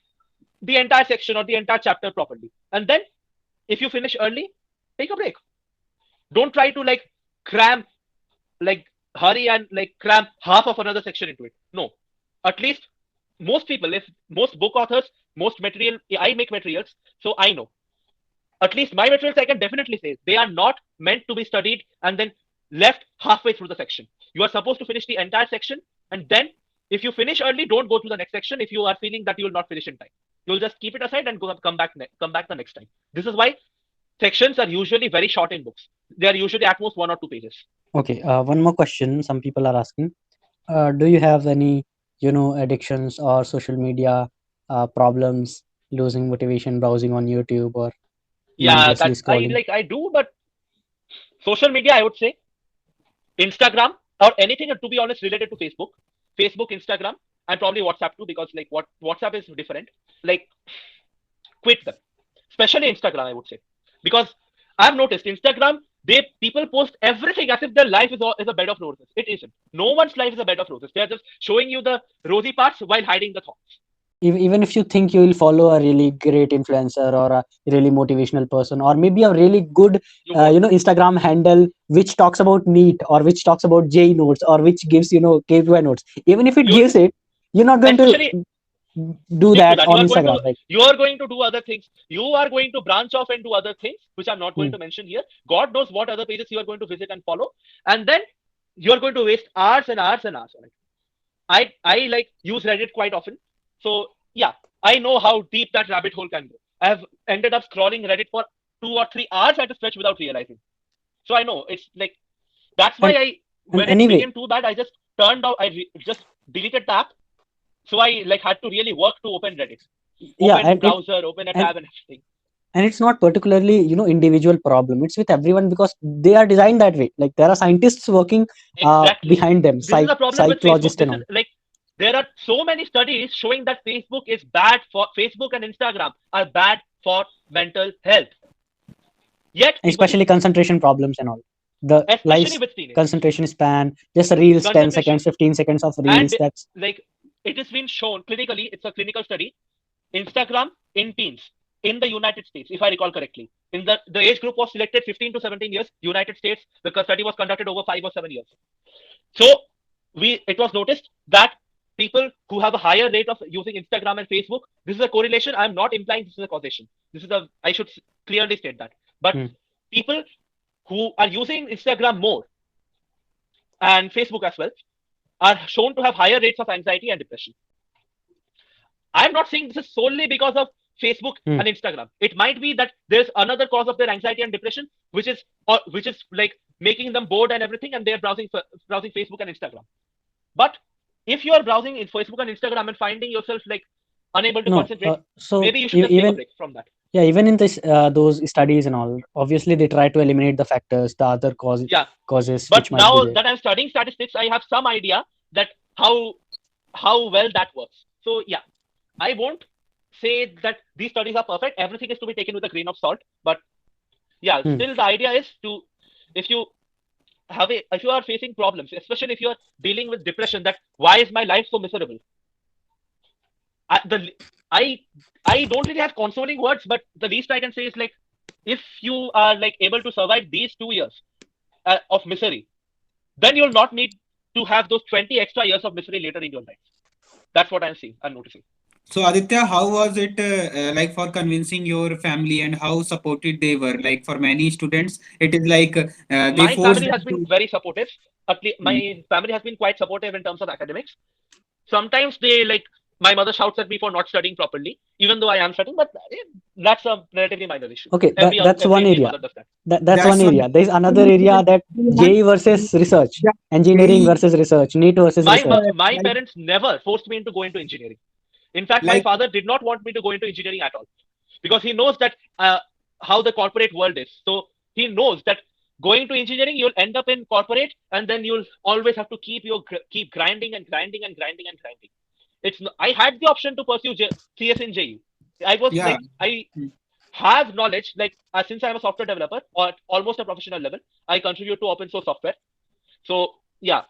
the entire section or the entire chapter properly. And then, if you finish early, take a break. Don't try to like cram, like hurry and like cram half of another section into it. No. At least most people, if most book authors, most material, I make materials, so I know. At least my materials, I can definitely say, they are not meant to be studied and then left halfway through the section. You are supposed to finish the entire section, and then if you finish early, don't go to the next section if you are feeling that you will not finish in time. You'll just keep it aside and come back the next time. This is why sections are usually very short in books. They are usually at most 1 or 2 pages. Okay. One more question some people are asking. Do you have any, addictions or social media problems, losing motivation, browsing on YouTube, or Yeah, mindlessly that scrolling? I do, but social media, I would say Instagram or anything, to be honest, related to Facebook, Instagram, and probably WhatsApp too, because like WhatsApp is different. Like, quit them, especially Instagram, I would say, because I've noticed Instagram, people post everything as if their life is a bed of roses. It isn't. No one's life is a bed of roses. They're just showing you the rosy parts while hiding the thorns. Even if you think you will follow a really great influencer, or a really motivational person, or maybe a really good You won't. Instagram handle which talks about NEET, or which talks about JEE notes, or which gives KPI notes, even if it You gives it, you're not going to especially do stick to that that. on Instagram, right? You are going to do other things. You are going to branch off and do other things, which I'm not going to mention here. God knows what other pages you are going to visit and follow, and then you're going to waste hours and hours and hours on it. I like use Reddit quite often, so yeah, I know how deep that rabbit hole can go. I have ended up scrolling Reddit for 2 or 3 hours at a stretch without realizing. So I know it's like that's why and, when it anyway, became too bad, I just turned out. Just deleted the app. So I like had to really work to open Reddit, open browser, open a tab, and everything. And it's not particularly individual problem, it's with everyone, because they are designed that way. Like, there are scientists working Exactly. behind them, This is a problem with Facebook. psychologists and This all. is like there are so many studies showing that Facebook and Instagram are bad for mental health. Yet, Especially concentration problems and all. The especially with teenagers, concentration span, just reels, 10 concentration, seconds, 15 seconds of and reels. That's like it has been shown clinically. It's a clinical study. Instagram in teens in the United States, if I recall correctly, in the age group was selected 15 to 17 years. United States, the study was conducted over 5 or 7 years. So it was noticed that people who have a higher rate of using Instagram and Facebook, this is a correlation. I'm not implying this is a causation. I should clearly state that. But people who are using Instagram more and Facebook as well are shown to have higher rates of anxiety and depression. I'm not saying this is solely because of Facebook Hmm. and Instagram. It might be that there's another cause of their anxiety and depression, which is like making them bored and everything, and they're browsing Facebook and Instagram. But if you are browsing in Facebook and Instagram and finding yourself like unable to No, concentrate, so maybe you should just take a even break from that. yeah, even in this those studies and all, obviously they try to eliminate the factors, the other Yeah. causes But which might be now there. that I'm studying statistics, I have some idea that how well that works. So yeah, I won't say that these studies are perfect. Everything is to be taken with a grain of salt. But yeah, Hmm. still the idea is to, if you if you are facing problems, especially if you are dealing with depression, that why is my life so miserable? I, the I I don't really have consoling words, but the least I can say is like, if you are like able to survive these 2 years of misery, then you'll not need to have those 20 extra years of misery later in your life. That's what I'm seeing and noticing. So Aditya, how was it like for convincing your family, and how supported they were? Like for many students, it is like they My force family them has been to. very supportive. At least Mm. my family has been quite supportive in terms of academics. Sometimes they like, my mother shouts at me for not studying properly, even though I am studying, but that's a relatively minor issue. Okay, that's Every one Indian area. mother does that. That's one That's one. area. There is Do another you area, that have, JE versus research, yeah, engineering they versus research, NEET versus research. My like parents never forced me into going to engineering. In fact, my like father did not want me to go into engineering at all, because he knows that how the corporate world is. So he knows that going to engineering, you'll end up in corporate, and then you'll always have to keep grinding and grinding and grinding and grinding. I had the option to pursue CS in JU. I was yeah. like, I Mm. have knowledge, like since I'm a software developer or at almost a professional level, I contribute to open source software. So yeah,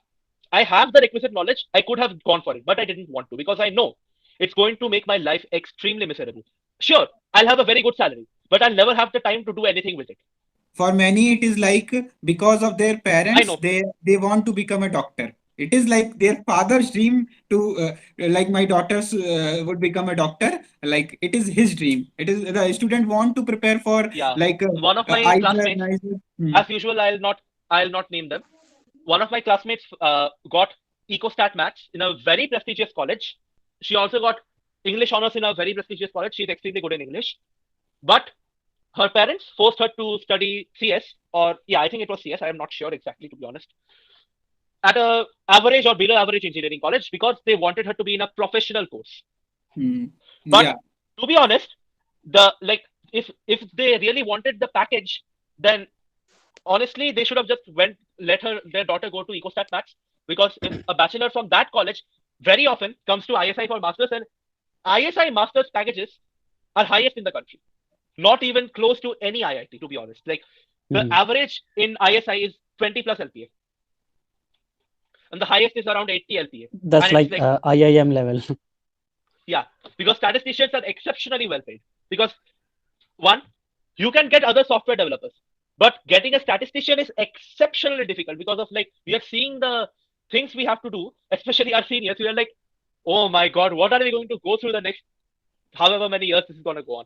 I have the requisite knowledge. I could have gone for it, but I didn't want to, because I know it's going to make my life extremely miserable. Sure, I'll have a very good salary, but I'll never have the time to do anything with it. For many, it is like because of their I parents, know. they want to become a doctor. It is like their father's dream to like my daughters would become a doctor. Like it is his dream. It is the student want to prepare for Yeah, like one of my either classmates, nicer. Hmm. as usual, I'll not name them. One of my classmates got EcoStat Maths in a very prestigious college. She also got English honors in a very prestigious college. She's extremely good in English, but her parents forced her to study CS, or yeah, I think it was CS. I am not sure exactly, to be honest, at a average or below average engineering college, because they wanted her to be in a professional course. Hmm. But Yeah. to be honest, the like if they really wanted the package, then honestly they should have just went let their daughter go to EcoStat Maths, because if a bachelor from that college very often comes to ISI for masters, and ISI masters packages are highest in the country, not even close to any IIT, to be honest. Like the Mhm. average in ISI is 20 plus LPA, and the highest is around 80 LPA. That's And it's like like, IIM level. yeah, because statisticians are exceptionally well paid. Because one, you can get other software developers, but getting a statistician is exceptionally difficult, because of like, we are seeing the things we have to do, especially our seniors. We are like, oh my god, what are we going to go through the next however many years this is going to go on?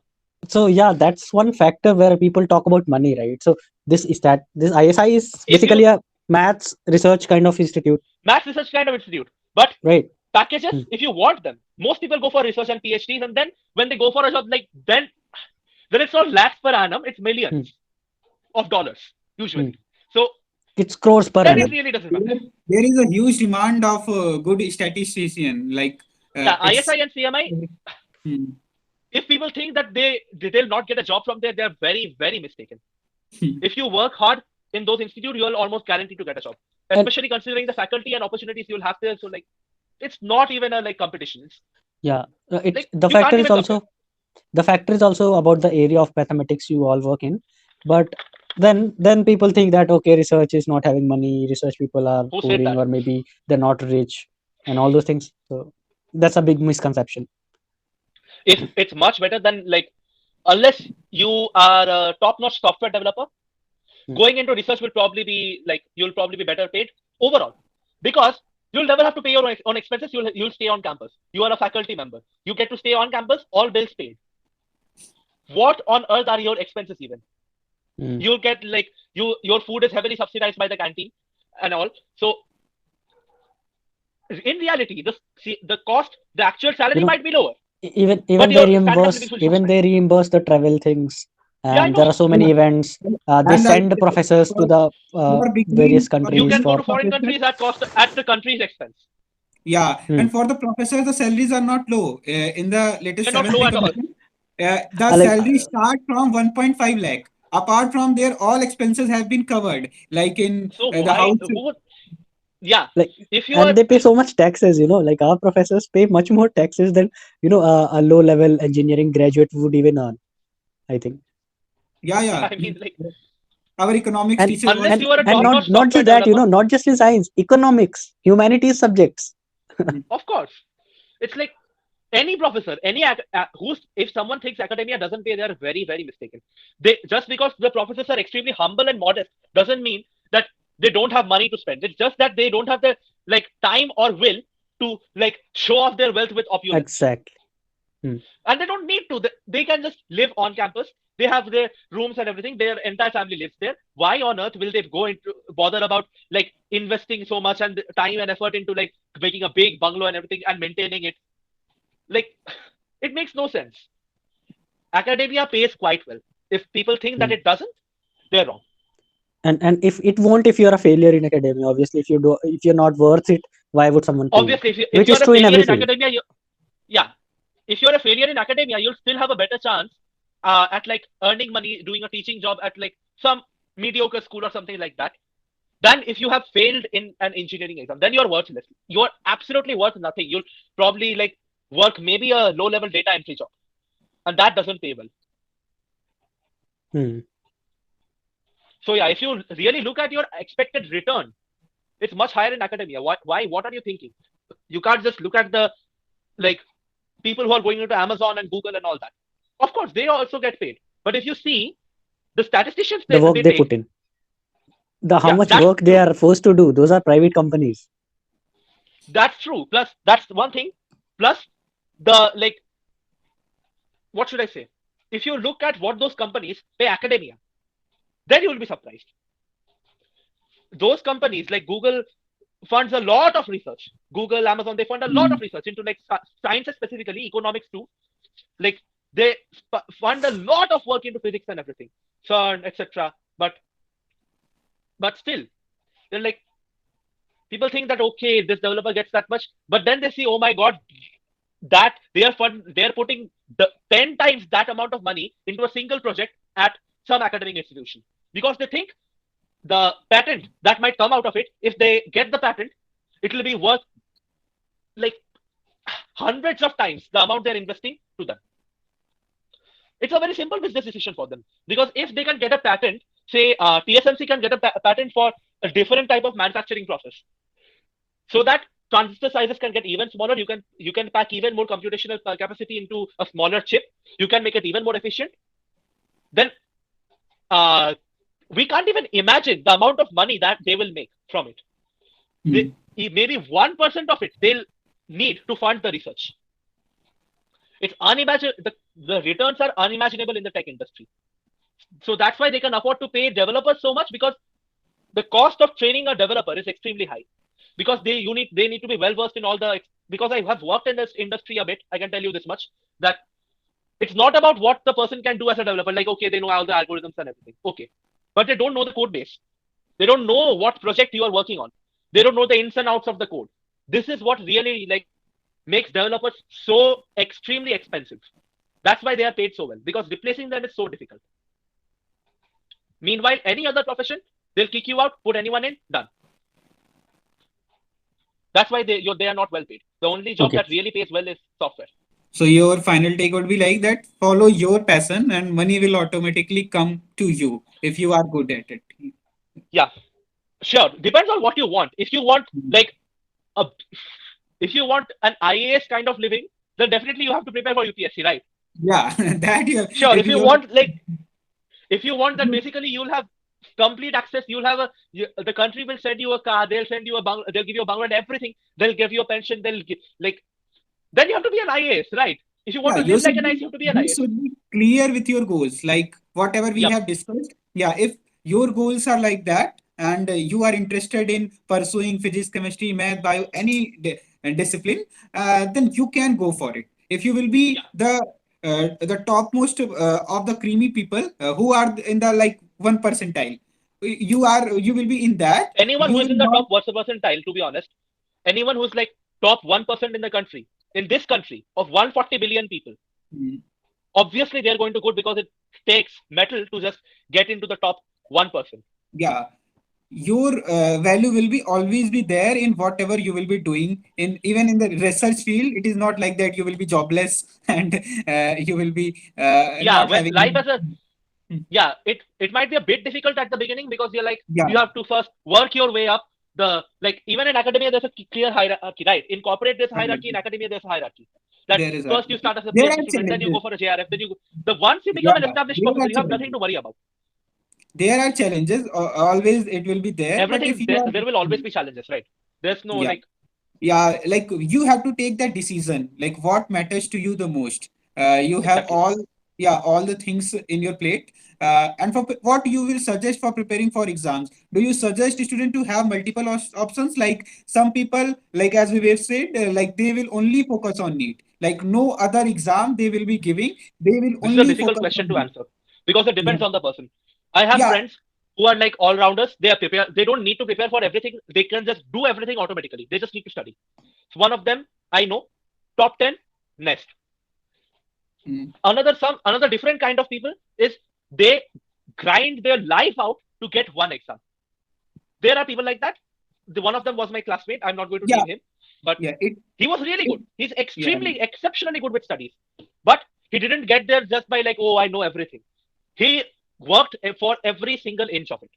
So yeah, that's one factor where people talk about money, right? So this ISI is If you basically a maths research kind of institute, math research kind of institute, but right? packages, Hmm. if you want them, most people go for research and PhDs, and then when they go for a job, like then it's not lakhs per annum, it's Hmm. millions of dollars Hmm. usually. So It's crores per then it There, annum. really doesn't matter. there is a huge demand of good statistician. Like Yeah, it's. ISI and CMI, Hmm. if people think that they'll not get a job from there, they're very mistaken. Hmm. If you work hard in those institutes, you're almost guaranteed to get a job. And Especially considering the faculty and opportunities you'll have there. So like, it's not even a like competition. It's yeah, it's like the you factor can't is even compare. also the factor is also about the area of mathematics you all work in. But then people think that okay, research is not having money, research people are Who said pouring, that? or maybe they're not rich, and all those things. So that's a big misconception. It's much better than like, unless you are a top-notch software developer, Hmm. going into research will probably be like, you'll probably be better paid overall, because you'll never have to pay your own expenses. You'll stay on campus. You are a faculty member. You get to stay on campus, all bills paid. What on earth are your expenses even? Hmm. You'll get like, your food is heavily subsidized by the canteen and all. So in reality, the cost, the actual You salary know, might be lower, even but even they your standard of living reimburse will be so even much higher. they reimburse the travel things, Yeah, I and there are know. so many Yeah. events. They And send professors to for, the for various beginning for You countries can beginning go for. to foreign professor, countries at cost at the country's expense. yeah, Hmm. and for the professors, the salaries are not low. In the latest They're not seventh low pay at all. commission, the Like salary start from 1.5 lakh. Apart from there, all expenses have been covered, like in So the why? house. Who would? Yeah. like If you are, and they pay so much taxes, like our professors pay much more taxes than a low level engineering graduate would even earn, I think. Yeah, yeah. I mean, like, Our economics and teacher was unless and you are a and top-notch not software just that, developer, not just in science, economics, humanities subjects. of course, it's like any professor, who's if someone thinks academia doesn't pay, they are very, very mistaken. They just because the professors are extremely humble and modest doesn't mean that they don't have money to spend. It's just that they don't have the like time or will to like show off their wealth with opulence. Exactly. Hmm. And they don't need to. They can just live on campus. They have their rooms and everything. Their entire family lives there. Why on earth will they go into bother about like investing so much and time and effort into like making a big bungalow and everything and maintaining it? Like, it makes no sense. Academia pays quite well. If people think that Hmm. it doesn't, they're wrong. And if it won't, if you're a failure in academia, obviously, if you're not worth it, why would someone pay you? Obviously, if Which you're is a true in failure every in field. academia, yeah, if you're a failure in academia, you'll still have a better chance at like earning money, doing a teaching job at like some mediocre school or something like that than if you have failed in an engineering exam. Then you're worthless. You're absolutely worth nothing. You'll probably like work maybe a low level data entry job, and that doesn't pay well. Hmm. So yeah, if you really look at your expected return, it's much higher in academia. Why? What are you thinking? You can't just look at the like people who are going into Amazon and Google and all that. Of course, they also get paid. But if you see the statisticians The work they they take, put in, the how yeah, much that's work they true. are forced to do, those are private companies. That's true. Plus, that's one thing. Plus, the like, what should I say? If you look at what those companies pay academia, then you will be surprised. Those companies like Google funds a lot of research. Google, Amazon, they fund a lot of research into like sciences specifically, economics too. Like they fund a lot of work into physics and everything, CERN, etc. But still, they're like people think that okay, this developer gets that much, but then they see, oh my god, that they're putting the 10 times that amount of money into a single project at some academic institution because they think the patent that might come out of it, if they get the patent, it will be worth like hundreds of times the amount they're investing to them. It's a very simple business decision for them because if they can get a patent, say TSMC can get a patent for a different type of manufacturing process, so that transistor sizes can get even smaller. You can pack even more computational capacity into a smaller chip. You can make it even more efficient. Then uh, we can't even imagine the amount of money that they will make from it. They, maybe 1% of it they'll need to fund the research. It's unimaginable. The returns are unimaginable in the tech industry. So that's why they can afford to pay developers so much because the cost of training a developer is extremely high because they need to be well versed in all the because I have worked in this industry a bit. I can tell you this much that it's not about what the person can do as a developer. Like okay, they know all the algorithms and everything. Okay, but they don't know the code base. They don't know what project you are working on. They don't know the ins and outs of the code. This is what really like makes developers so extremely expensive. That's why they are paid so well because replacing them is so difficult. Meanwhile, any other profession, they'll kick you out, put anyone in, done. That's why they are not well paid. The only job Okay. that really pays well is software. So your final take would be like that, follow your passion and money will automatically come to you if you are good at it. Yeah, sure. Depends on what you want. If you want like a, if you want an IAS kind of living, then definitely you have to prepare for UPSC, right? Yeah, that you Sure. if If you you're want like if you want that basically you'll have complete access. You'll have the country will send you a car. They'll send you they'll give you a bungalow and everything. They'll give you a pension. They'll give, like then you have to be an IAS, right? If you want yeah, to live like an IAS, you have to be an you IAS. should be clear with your goals, like whatever we Yep. have discussed. Yeah, if your goals are like that, and you are interested in pursuing physics, chemistry, math, bio, any discipline, then you can go for it. If you will be Yeah. the topmost of the creamy people who are in the like 1 percentile, you will be in that. Anyone You who is will in the not. top percentile, to be honest, anyone who's like top 1% in the country, in this country of 140 billion people, Mm, obviously they're going to good because it takes metal to just get into the top 1%. yeah, your value will be always be there in whatever you will be doing. In even in the research field, it is not like that you will be jobless and you will be Yeah, not when having life as a any. yeah, it might be a bit difficult at the beginning because you're like Yeah, you have to first work your way up. The like even in academia there's a clear hierarchy, right? In corporate there's hierarchy, in hierarchy. academia there's a hierarchy. That There is a first you start as a there PhD are student, then you challenges. go for a JRF, then you the once you Yeah, become an established there professor, are you have nothing challenges. to worry about. There are challenges. Always it will be there. But if Everything you there, are, there will always be challenges, right? There's no yeah, like yeah, like you have to take that decision, like what matters to you the most. You have exactly. all, yeah, all the things in your plate. And for what you will suggest for preparing for exams, do you suggest student to have multiple options? Like some people, like as we have said, like they will only focus on NEET, like no other exam they will be giving, they will This is a only difficult focus question on to NEET. answer because it Yeah, depends on the person. I have yeah. friends who are like all rounders. They are prepared. They don't need to prepare for everything. They can just do everything automatically. They just need to study. So one of them I know, top 10, Nest. Mm. Another different kind of people is they grind their life out to get one exam. There are people like that. One of them was my classmate. I'm not going to Yeah, name him, but yeah, it, he was really it good. He's yeah. extremely, exceptionally good with studies. But he didn't get there just by like, oh, I know everything. He worked for every single inch of it.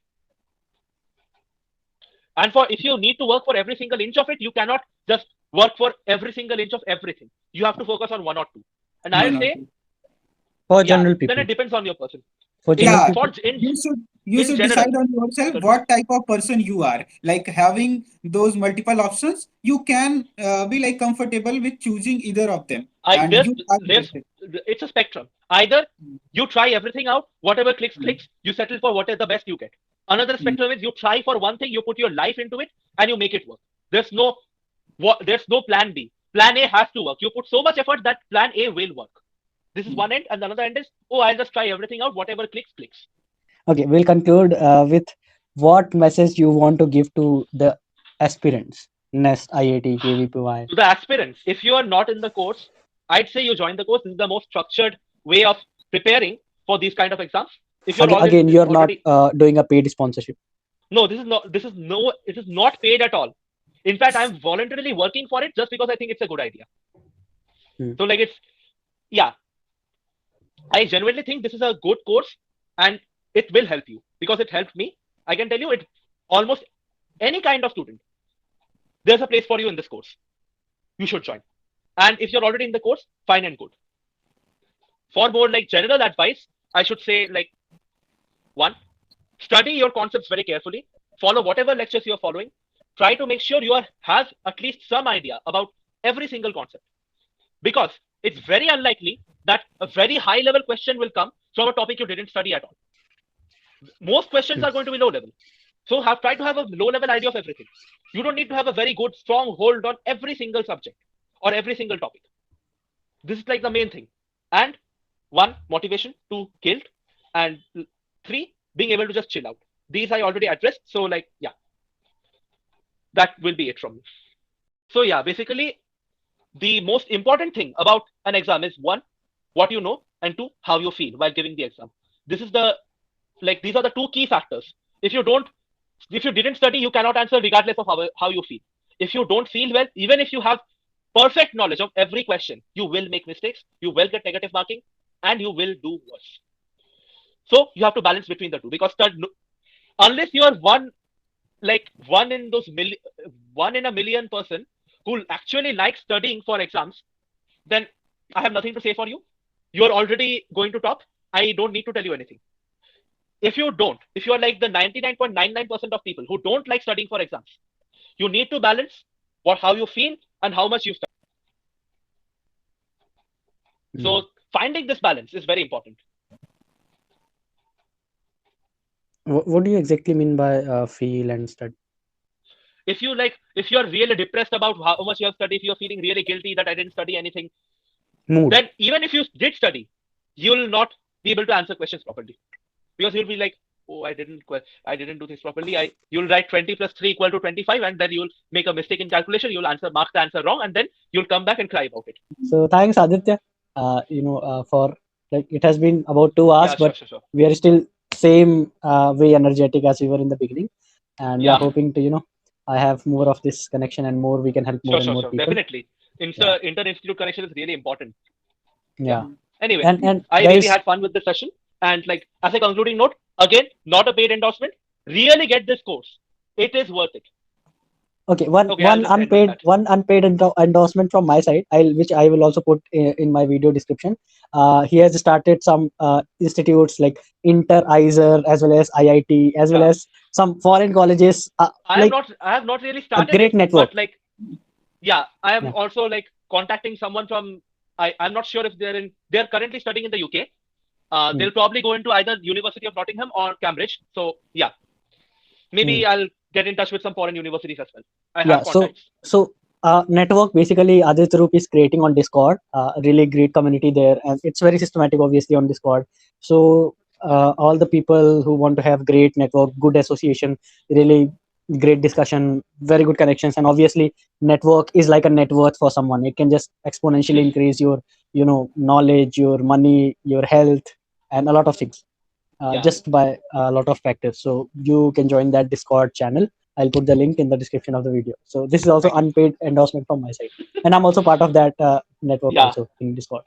And for if you need to work for every single inch of it, you cannot just work for every single inch of everything. You have to focus on one or two. And I'll One or say, two. For yeah, general then people. it depends on your person. For In general Yeah, people. for in you in should general, decide on yourself certainly. what type of person you are. Like having those multiple options, you can be like comfortable with choosing either of them, I and there's you are there's interested. it's a spectrum. Either Mm, you try everything out, whatever clicks, mm, clicks, you settle for what is the best you get. Another mm, spectrum is you try for one thing, you put your life into it, and you make it work. There's no there's no plan B. Plan A has to work. You put so much effort that plan A will work. This is mm. one end, and the other end is, oh, I'll just try everything out, whatever clicks, clicks. Okay, we'll conclude with what message you want to give to the aspirants. Nest, IIT, KVPY. To the aspirants, if you are not in the course, I'd say you join the course. This is the most structured way of preparing for these kind of exams. If you're always Again, you're not already doing a paid sponsorship. no, it is not paid at all. In fact, I'm voluntarily working for it just because I think it's a good idea. Hmm. So like it's yeah, I genuinely think this is a good course and it will help you because it helped me. I can tell you it almost any kind of student. There's a place for you in this course. You should join. And if you're already in the course, fine and good. For more like general advice, I should say like one, study your concepts very carefully. Follow whatever lectures you're following. Try to make sure have at least some idea about every single concept. Because it's very unlikely that a very high level question will come from a topic you didn't study at all. Most questions Hmm. are going to be low level. So try to have a low level idea of everything. You don't need to have a very good, strong hold on every single subject or every single topic. This is like the main thing. And one, motivation, two, guilt, and three, being able to just chill out. These I already addressed. So like, yeah, that will be it from me. So yeah, basically the most important thing about an exam is one, what you know, and two, how you feel while giving the exam. This is the like these are the two key factors. If you don't, if you didn't study, you cannot answer regardless of how you feel. If you don't feel well, even if you have perfect knowledge of every question, you will make mistakes, you will get negative marking, and you will do worse. So you have to balance between the two because unless you are one in those one in a million person who actually likes studying for exams, then I have nothing to say for you. You are already going to top. I don't need to tell you anything. If you are like the 99.99% of people who don't like studying for exams, you need to balance how you feel and how much you study. Hmm. So finding this balance is very important. What do you exactly mean by feel and study? If you're really depressed about how much you have studied, if you're feeling really guilty that I didn't study anything, Mood. then even if you did study, you'll not be able to answer questions properly, because you'll be like, oh, I didn't do this properly. You'll write 20 plus 3 equal to 25, and then you'll make a mistake in calculation. You'll mark the answer wrong, and then you'll come back and cry about it. So thanks, Aditya. For like it has been about 2 hours, Yeah, sure, but sure, sure. we are still same way energetic as we were in the beginning, and we are Yeah, hoping to I have more of this connection and more we can help more sure, and sure, more sure. people. Definitely. Yeah, Inter-institute connection is really important. Yeah. yeah, Anyway, and I really guys, had fun with the session. And like as a concluding note, again, not a paid endorsement. Really get this course. It is worth it. okay, one Okay, I'll one just end with unpaid that. one unpaid endorsement from my side, which I will also put in my video description. He has started some institutes like Inter ISER as well as IIT as well Yeah. as some foreign colleges, like I have not really a started great it, network. but like, yeah, I am Yeah. also like contacting someone from, I'm not sure if they're currently studying in the UK. Hmm. They'll probably go into either University of Nottingham or Cambridge. So yeah, Hmm. maybe I'll get in touch with some foreign universities as well. I Yeah. have So contacts. so network basically Aditya Roop is creating on Discord. Really great community there, and it's very systematic, obviously, on Discord. So all the people who want to have great network, good association, really great discussion, very good connections, and obviously network is like a net worth for someone. It can just exponentially increase your knowledge, your money, your health, and a lot of things. Yeah. Just by a lot of factors. So you can join that Discord channel. I'll put the link in the description of the video. So this is also Thank you. unpaid endorsement from my side, and I'm also part of that network Yeah. also in Discord.